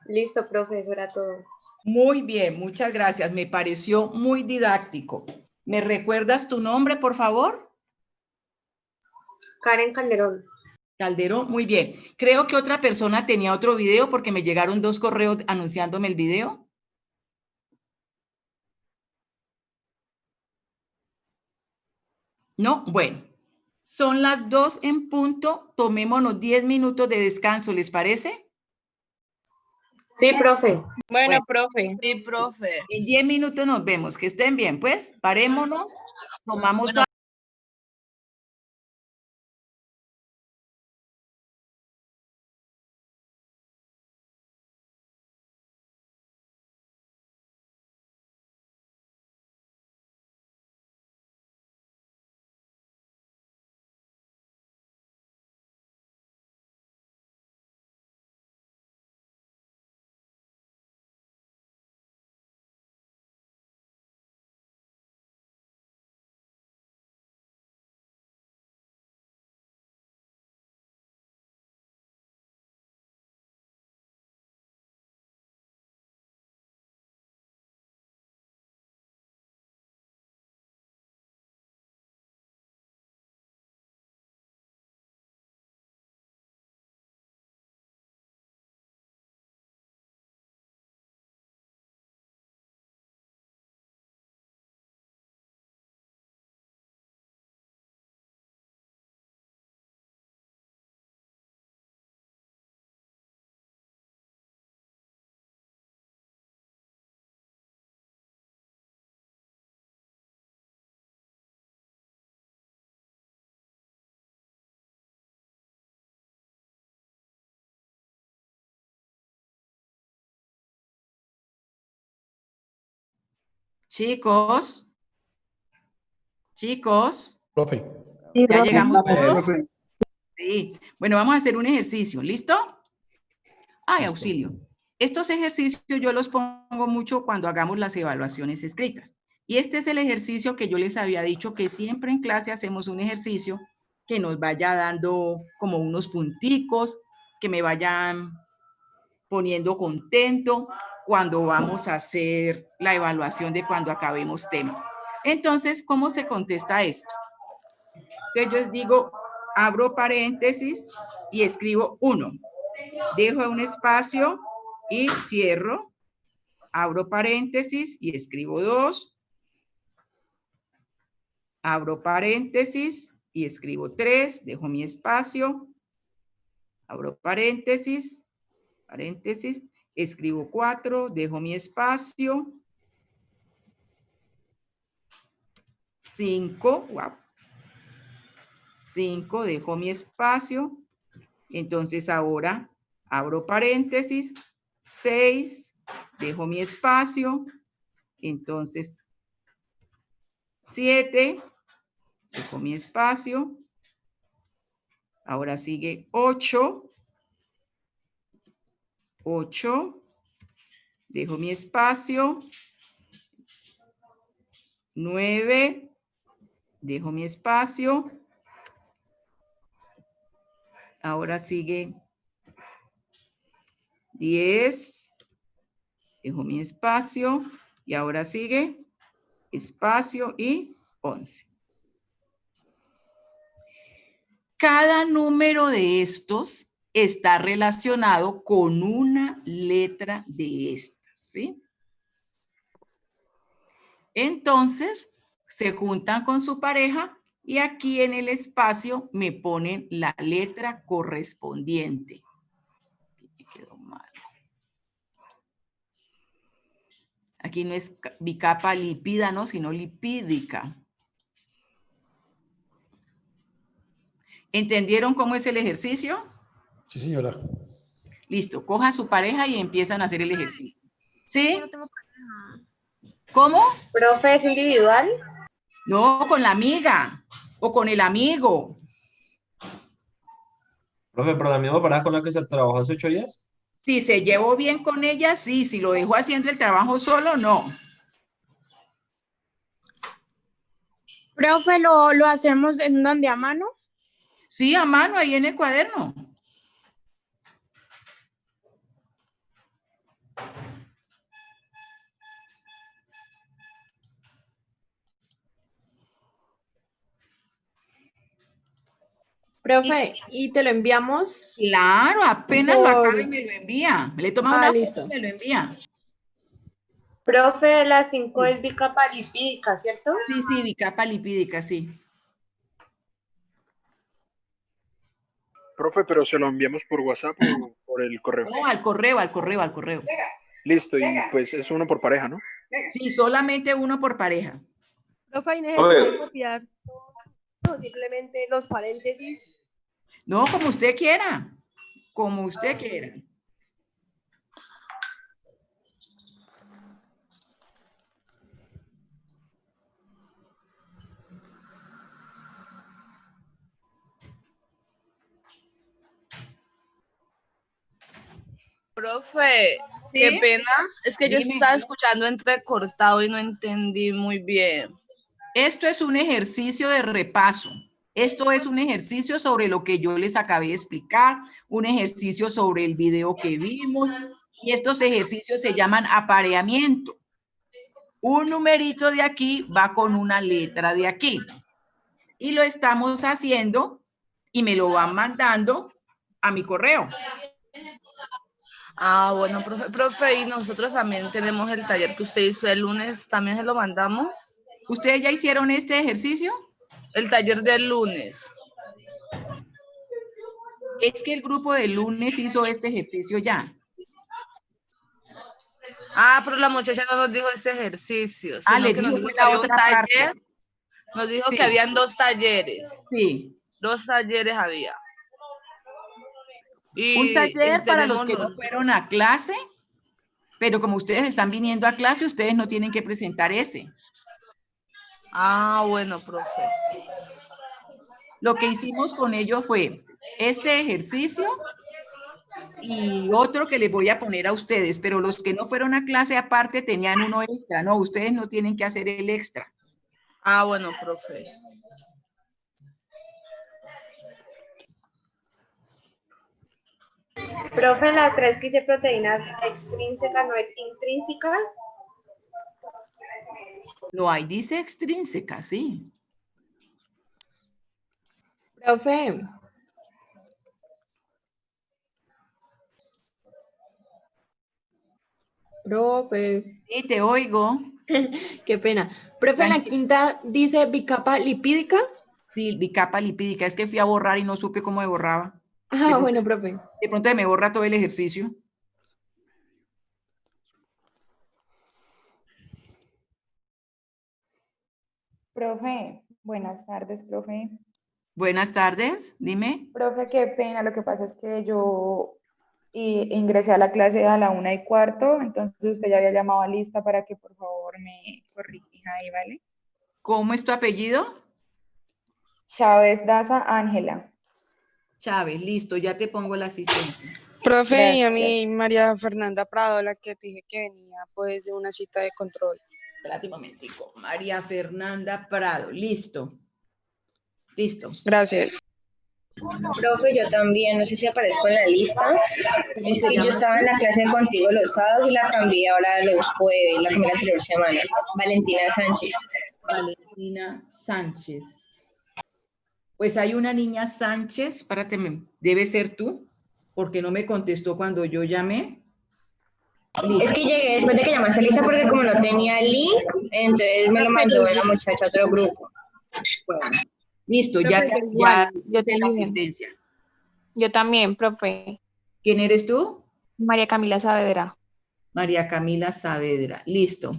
Listo, profe, eso era todo. Muy bien, muchas gracias. Me pareció muy didáctico. ¿Me recuerdas tu nombre, por favor? Karen Calderón. Calderón, muy bien. Creo que otra persona tenía otro video porque me llegaron 2 correos anunciándome el video. ¿No? Bueno, son las 2 en punto. Tomémonos 10 minutos de descanso, ¿les parece? Sí, profe. Bueno, profe. Sí, profe. En 10 minutos nos vemos. Que estén bien, pues. Parémonos, tomamos Chicos. Chicos. Profe. Sí, ¿Ya profe. llegamos Profe, todos? profe. Sí. Bueno, vamos a hacer un ejercicio. ¿Listo? Ay, Listo. auxilio. Estos ejercicios yo los pongo mucho cuando hagamos las evaluaciones escritas. Y este es el ejercicio que yo les había dicho que siempre en clase hacemos un ejercicio que nos vaya dando como unos punticos, que me vayan poniendo contento cuando vamos a hacer la evaluación de cuando acabemos tema. Entonces, ¿cómo se contesta esto? Entonces yo les digo, abro paréntesis y escribo 1. Dejo un espacio y cierro. Abro paréntesis y escribo 2. Abro paréntesis y escribo 3. Dejo mi espacio. Abro paréntesis, paréntesis, escribo 4. Dejo mi espacio. 5. Wow. 5. Dejo mi espacio. Entonces ahora abro paréntesis. 6. Dejo mi espacio. Entonces 7. Dejo mi espacio. Ahora sigue 8. 8. Dejo mi espacio. 9. Dejo mi espacio. Ahora sigue 10. Dejo mi espacio. Y ahora sigue espacio y 11. Cada número de estos está relacionado con una letra de estas, ¿sí? Entonces, se juntan con su pareja y aquí en el espacio me ponen la letra correspondiente. Me quedó mal. Aquí no es bicapa lipida, ¿no? Sino lipídica. ¿Entendieron cómo es el ejercicio? Sí, señora. Listo, coja a su pareja y empiezan a hacer el ejercicio. ¿Sí? Yo no tengo pareja. ¿Cómo? ¿Profe, es individual? No, con la amiga o con el amigo. Profe, pero la misma pareja con la que se trabajó hace 8 días. Si se llevó bien con ella, sí. Si lo dejó haciendo el trabajo solo, no. Profe, ¿lo hacemos en donde a mano? Sí, a mano, ahí en el cuaderno. Profe, ¿y te lo enviamos? Claro, apenas lo acaba y me lo envía. Le toma una listo. foto y me lo envía. Profe, la 5 es bicapa lipídica, ¿cierto? Sí, sí, bicapa lipídica, sí. Profe, pero se lo enviamos por WhatsApp o por el correo. No, al correo. Listo, y pues es uno por pareja, ¿no? Sí, solamente uno por pareja. Profe, ¿y necesito copiar o simplemente los paréntesis? No, como usted quiera. Como usted quiera. Profe, ¿Sí? qué pena. Es que yo Dime. estaba escuchando entrecortado y no entendí muy bien. Esto es un ejercicio de repaso. Esto es un ejercicio sobre lo que yo les acabé de explicar, un ejercicio sobre el video que vimos, y estos ejercicios se llaman apareamiento. Un numerito de aquí va con una letra de aquí. Y lo estamos haciendo y me lo van mandando a mi correo. Ah, bueno, profe, y nosotros también tenemos el taller que usted hizo el lunes, ¿también se lo mandamos? ¿Ustedes ya hicieron este ejercicio? El taller del lunes. Es que el grupo del lunes hizo este ejercicio ya. Ah, pero la muchacha no nos dijo este ejercicio. Le que dijo nos fue que la había otra un taller. parte. Nos dijo Sí. que habían 2 talleres. Sí. 2 talleres había. Un taller para los que no fueron a clase, Pero como ustedes están viniendo a clase, ustedes no tienen que presentar ese. Ah, bueno, profe. Lo que hicimos con ello fue este ejercicio y otro que les voy a poner a ustedes, pero los que no fueron a clase aparte tenían uno extra. No, ustedes no tienen que hacer el extra. Ah, bueno, profe. Profe, la 3 que dice proteínas extrínsecas, ¿no es intrínsecas? No hay, dice extrínseca, sí. Profe. Profe. Sí, te oigo. Qué pena. Profe, la quinta dice bicapa lipídica. Sí, bicapa lipídica. Es que fui a borrar y no supe cómo me borraba. Ah, bueno, profe. De pronto me borra todo el ejercicio. Profe, buenas tardes, profe. Buenas tardes, dime. Profe, qué pena, lo que pasa es que yo ingresé a la clase a la 1:15, entonces usted ya había llamado a lista para que por favor me corrija ahí, ¿vale? ¿Cómo es tu apellido? Chávez Daza Ángela. Chávez, listo, ya te pongo la asistente. Profe, y a Gracias. mí María Fernanda Prado, la que te dije que venía pues de una cita de control. Espérate un momentico. María Fernanda Prado, listo. Listo. Gracias. Profe, yo también, no sé si aparezco en la lista. Es se que yo llama estaba en la clase contigo los sábados y la cambié ahora los jueves, la primera anterior semana. Valentina Sánchez. Valentina Sánchez. Pues hay una niña Sánchez, espérate, debe ser tú, porque no me contestó cuando yo llamé. Listo. Es que llegué después de que llamaste a lista porque como no tenía el link, entonces me lo mandó una muchacha a otro grupo. Bueno, listo, Profe, ya, yo ya igual, yo hice la también. asistencia. Yo también, profe. ¿Quién eres tú? María Camila Saavedra. María Camila Saavedra, listo.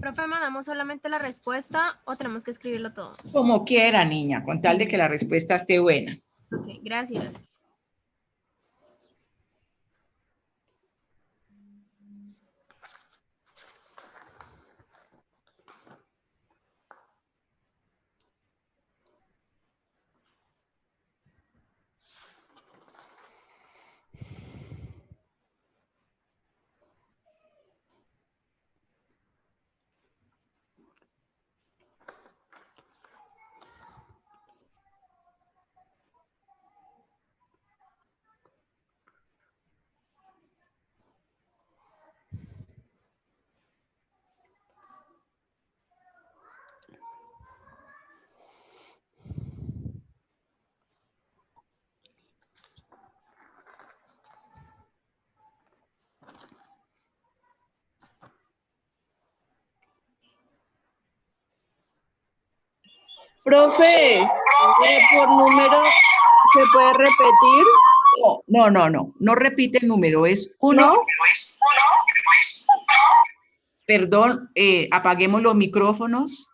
Profe, ¿mandamos solamente la respuesta o tenemos que escribirlo todo? Como quiera, niña, con tal de que la respuesta esté buena. Ok, gracias. Profe, por número, ¿se puede repetir? No repite el número, es uno. ¿No? Perdón, apaguemos los micrófonos.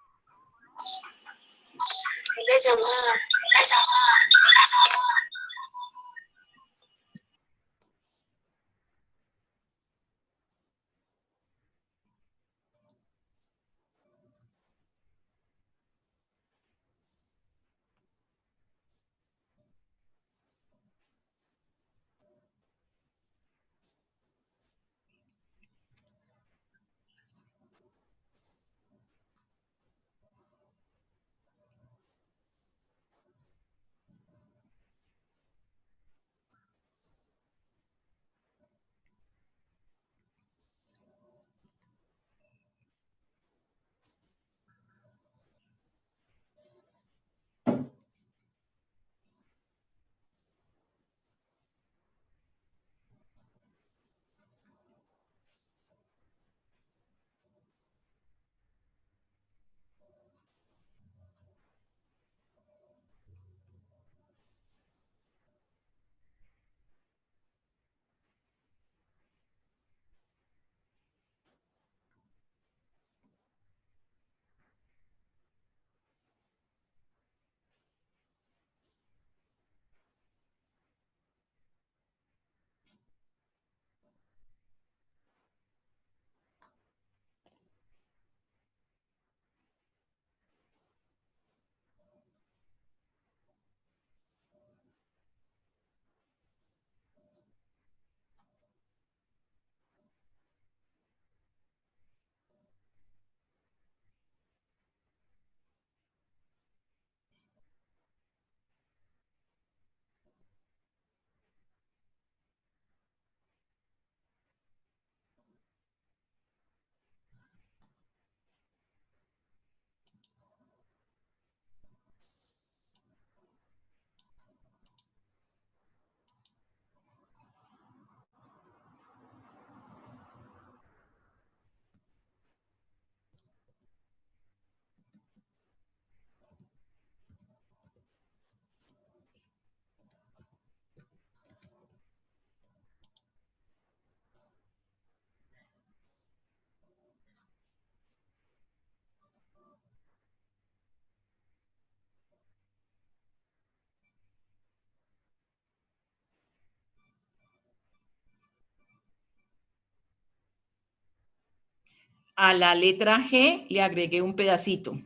A la letra G le agregué un pedacito.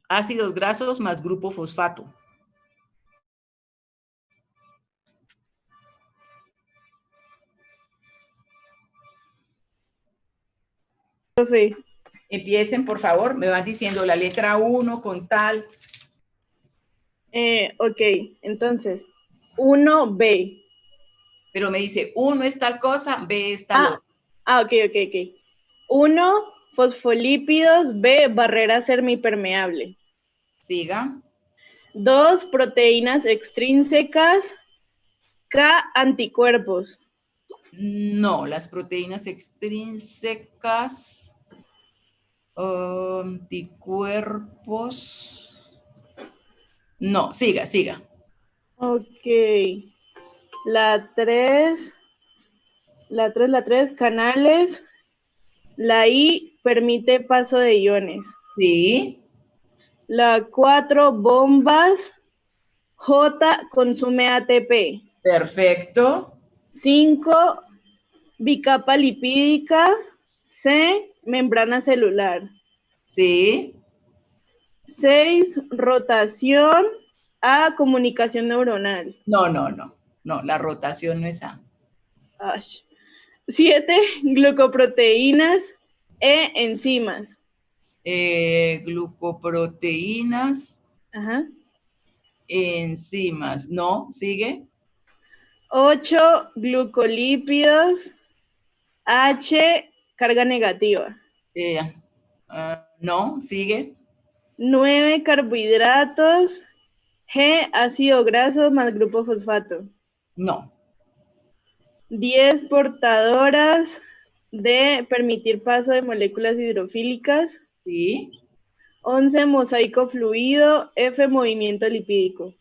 Ácidos grasos más grupo fosfato. Profe. Empiecen, por favor. Me van diciendo la letra 1 con tal. Ok, entonces, 1B. Pero me dice, 1 es tal cosa, B es tal otra. Ok. 1, fosfolípidos, B, barrera semipermeable. Siga. 2, proteínas extrínsecas, K, anticuerpos. No, las proteínas extrínsecas, anticuerpos. No, siga. Ok. La 3, canales. La I permite paso de iones. Sí. La 4, bombas. J, consume ATP. Perfecto. 5, bicapa lipídica. C, membrana celular. Sí. 6, rotación. A, comunicación neuronal. No, la rotación no es A. 7, glucoproteínas. E, enzimas. Glucoproteínas. Ajá. Enzimas, no, sigue. 8, glucolípidos. H, carga negativa. No, sigue. 9, carbohidratos. G, ácido graso más grupo fosfato. No. 10, portadoras de permitir paso de moléculas hidrofílicas. Sí. 11, mosaico fluido. F, movimiento lipídico.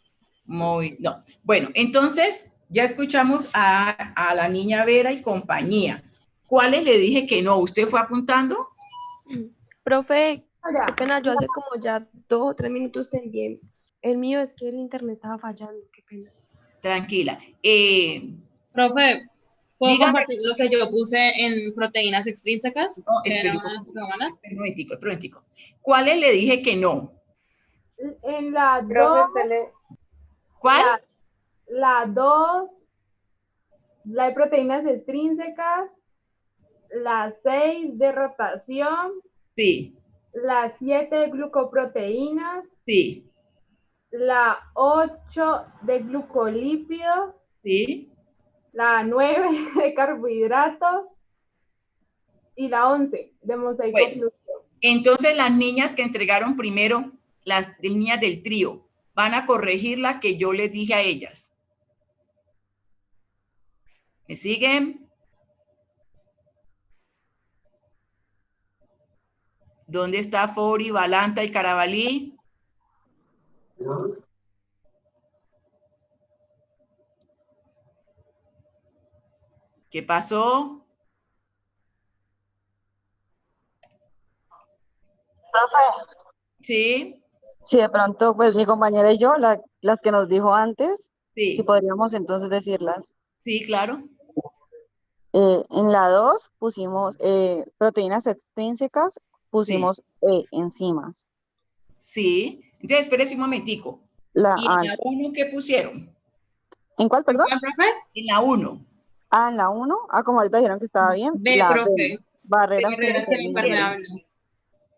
No. Bueno, entonces ya escuchamos a la niña Vera y compañía. ¿Cuáles le dije que no? ¿Usted fue apuntando? Profe, apenas yo hace como ya 2 o 3 minutos te envié. El mío es que el internet estaba fallando, qué pena. Tranquila. Profe, ¿puedo dígame. compartir lo que yo puse en proteínas extrínsecas? No, espera un momentico. ¿Cuáles le dije que no? En la Profe, 2, usted le... ¿Cuál? la 2, la de proteínas extrínsecas, la 6 de rotación, Sí. la 7 de glucoproteínas, Sí. la 8 de glucolípidos, Sí. la 9 de carbohidratos y la 11 de mosaico Bueno, entonces las niñas que entregaron primero, las niñas del trío, van a corregir la que yo les dije a ellas. ¿Me siguen? ¿Dónde está Fori, Balanta y Carabalí? ¿Qué pasó? Profe, Sí. si de pronto, pues mi compañera y yo, las que nos dijo antes, Sí. si podríamos entonces decirlas. Sí, claro. En la 2 pusimos proteínas extrínsecas, pusimos enzimas. Sí. Entonces, espérese un momentico. La ¿Y en la 1 qué pusieron? ¿En cuál, perdón? En la 1. Ah, en la 1. Ah, como ahorita dijeron que estaba bien. B, La profe. B, barreras Barreras semipermeables. semipermeables.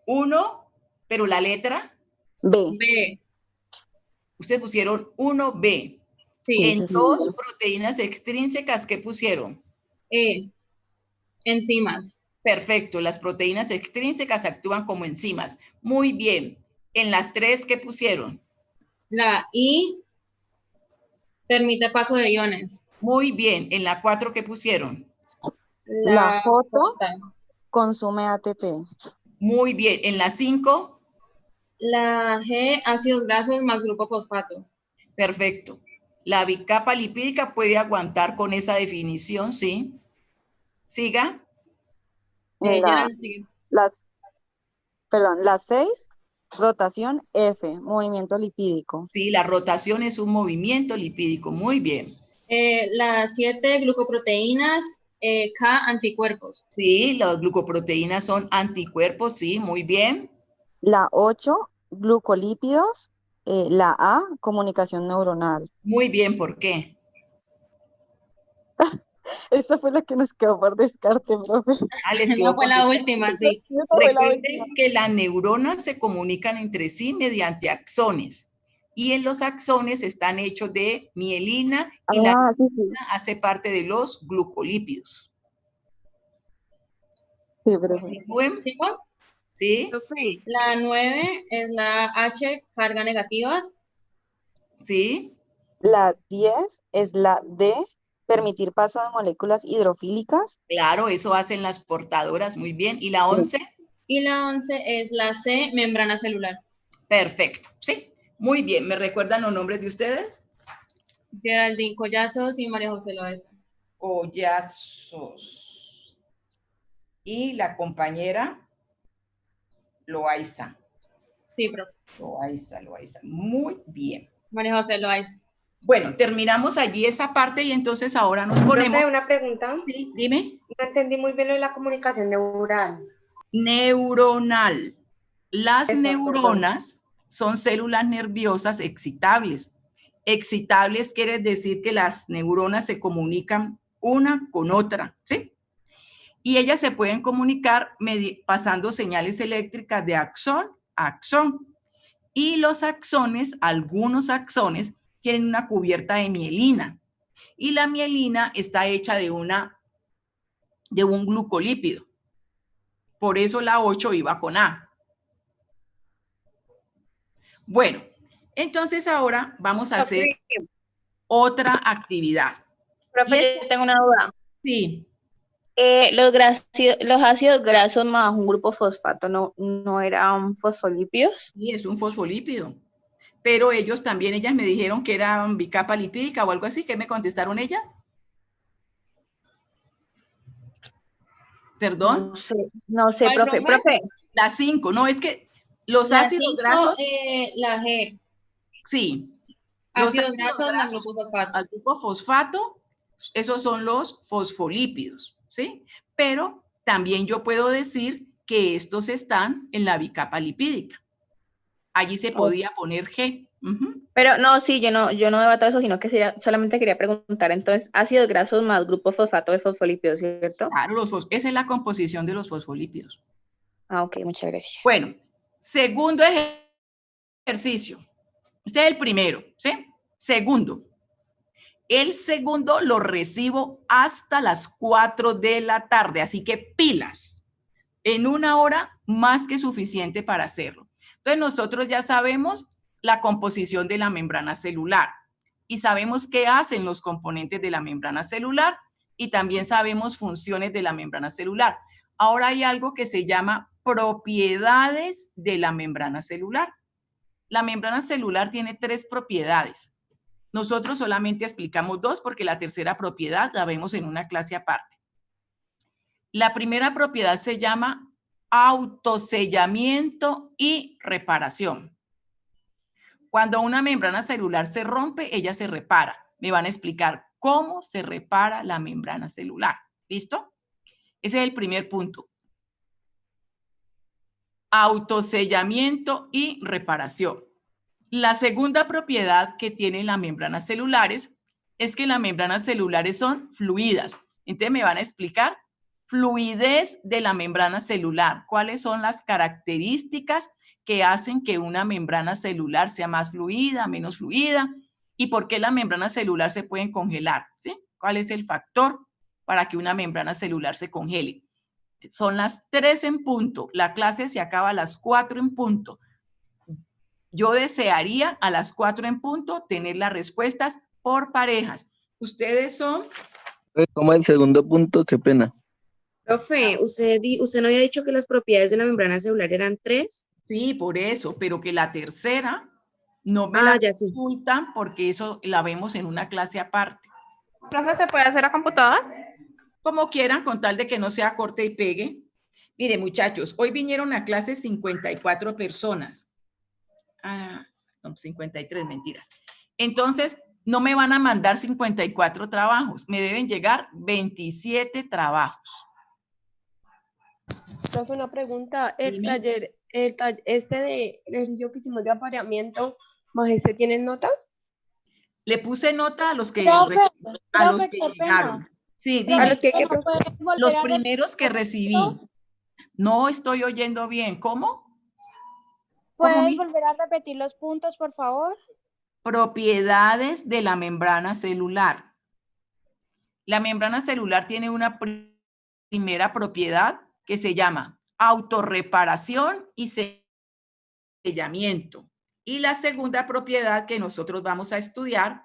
1, pero la letra B. B. Ustedes pusieron 1B. Sí. En 2 proteínas extrínsecas, ¿qué pusieron? E. Enzimas. Perfecto, las proteínas extrínsecas actúan como enzimas. Muy bien. En las 3, ¿qué pusieron? La I permite paso de iones. Muy bien. En la 4, ¿qué pusieron? La J consume ATP. Muy bien. En la 5. La G, ácidos grasos más grupo fosfato. Perfecto. La bicapa lipídica puede aguantar con esa definición, ¿sí? Siga. La 6, rotación F, movimiento lipídico. Sí, la rotación es un movimiento lipídico. Muy bien. La 7, glucoproteínas, K, anticuerpos. Sí, las glucoproteínas son anticuerpos, sí, muy bien. La 8, glucolípidos. La A, comunicación neuronal. Muy bien, ¿por qué? Esta fue la que nos quedó por descarte, profe. No fue la última, sí. Recuerden que las neuronas se comunican entre sí mediante axones. Y en los axones están hechos de mielina y la mielina hace parte de los glucolípidos. Sí, profe. ¿Sí? La 9 es la H, carga negativa. Sí. La 10 es la D, permitir paso de moléculas hidrofílicas. Claro, eso hacen las portadoras, muy bien. ¿Y la 11? Y la 11 es la C, membrana celular. Perfecto, sí. Muy bien, ¿me recuerdan los nombres de ustedes? Geraldine Collazos y María José Loaiza. Collazos. Y la compañera Loaiza. Sí, profe. Loaiza. Muy bien. María José Loaiza. Bueno, terminamos allí esa parte y entonces ahora nos ponemos... Profe, una pregunta. Sí, dime. No entendí muy bien lo de la comunicación neural. Neuronal. Las neuronas son células nerviosas excitables. Excitables quiere decir que las neuronas se comunican una con otra, ¿sí? Y ellas se pueden comunicar pasando señales eléctricas de axón a axón. Y los axones, algunos axones, tienen una cubierta de mielina. Y la mielina está hecha de un glucolípido. Por eso la 8 iba con A. Bueno, entonces ahora vamos a hacer otra actividad. Profe, yo tengo una duda. Sí. Los ácidos grasos más un grupo fosfato, ¿no eran fosfolípidos? Sí, es un fosfolípido. Pero ellas me dijeron que eran bicapa lipídica o algo así. ¿Qué me contestaron ellas? ¿Perdón? No sé, ¿Cuál, profe. profe? Profe, La 5, no, es que los La ácidos 5, grasos, la G. sí, los Ácidos ácidos grasos más grasos grupo fosfato. al grupo fosfato, esos son los fosfolípidos, ¿sí? Pero también yo puedo decir que estos están en la bicapa lipídica. Allí se podía poner G. pero no, sí, yo no debato eso, sino que solamente quería preguntar, entonces, ácidos grasos más grupos fosfato de fosfolípidos, ¿cierto? Claro, esa es la composición de los fosfolípidos. Ah, ok, muchas gracias. Bueno, segundo ejercicio. Este es el primero, ¿sí? Segundo. El segundo lo recibo hasta las 4 de la tarde, así que pilas. En 1 hora más que suficiente para hacerlo. Entonces nosotros ya sabemos la composición de la membrana celular y sabemos qué hacen los componentes de la membrana celular y también sabemos funciones de la membrana celular. Ahora hay algo que se llama propiedades de la membrana celular. La membrana celular tiene 3 propiedades. Nosotros solamente explicamos 2 porque la tercera propiedad la vemos en una clase aparte. La primera propiedad se llama autosellamiento y reparación. Cuando una membrana celular se rompe, ella se repara. Me van a explicar cómo se repara la membrana celular. ¿Listo? Ese es el primer punto. Autosellamiento y reparación. La segunda propiedad que tienen las membranas celulares es que las membranas celulares son fluidas. Entonces me van a explicar fluidez de la membrana celular. ¿Cuáles son las características que hacen que una membrana celular sea más fluida, menos fluida? ¿Y por qué la membrana celular se pueden congelar? ¿Sí? ¿Cuál es el factor para que una membrana celular se congele? Son las 3 en punto. La clase se acaba a las 4 en punto. Yo desearía a las 4 en punto tener las respuestas por parejas. Ustedes son... Como el segundo punto, qué pena. Profe, ¿usted no había dicho que las propiedades de la membrana celular eran 3? Sí, por eso, pero que la tercera no me la consultan porque eso la vemos en una clase aparte. Profe, ¿se puede hacer a computador? Como quieran, con tal de que no sea corte y pegue. Mire, muchachos, hoy vinieron a clase 54 personas. No, 53, mentiras. Entonces, no me van a mandar 54 trabajos, me deben llegar 27 trabajos. Profe, una pregunta, este de ejercicio que hicimos de apareamiento, más ¿tienen nota? Le puse nota a los que, Profe, llegaron. Sí, dime. A los que los primeros que recibí. No estoy oyendo bien. ¿Cómo? ¿Puedes volver a repetir los puntos, por favor? Propiedades de la membrana celular. La membrana celular tiene una primera propiedad que se llama autorreparación y sellamiento. Y la segunda propiedad que nosotros vamos a estudiar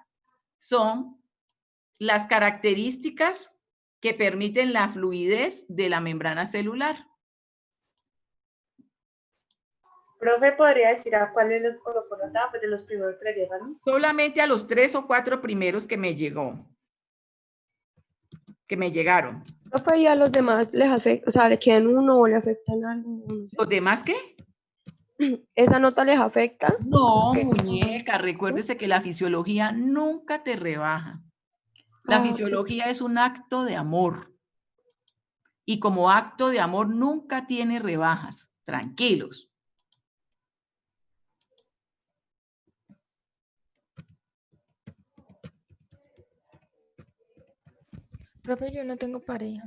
son las características que permiten la fluidez de la membrana celular. Profe, ¿podría decir a cuáles los colocó nota? Pues de los primeros que le llegaron. Solamente a los 3 o 4 primeros que me llegaron. Profe, ¿y a los demás les afecta, o sea, le quedan 1 o le afectan algo? No sé. ¿Los demás qué? ¿Esa nota les afecta? No, muñeca, recuérdese que la fisiología nunca te rebaja. La fisiología es un acto de amor. Y como acto de amor nunca tiene rebajas. Tranquilos. Profe, yo no tengo pareja.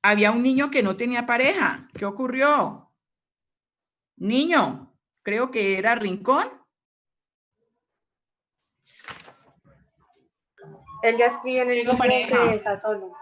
Había un niño que no tenía pareja. ¿Qué ocurrió? Niño, creo que era Rincón. Él ya escribió en el grupo que está solo.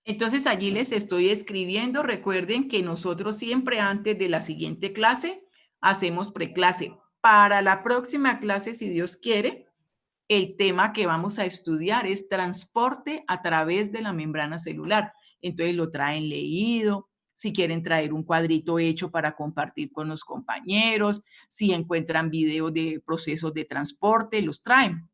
Entonces allí les estoy escribiendo. Recuerden que nosotros siempre antes de la siguiente clase hacemos preclase. Para la próxima clase, si Dios quiere, el tema que vamos a estudiar es transporte a través de la membrana celular. Entonces lo traen leído. Si quieren traer un cuadrito hecho para compartir con los compañeros, si encuentran videos de procesos de transporte, los traen.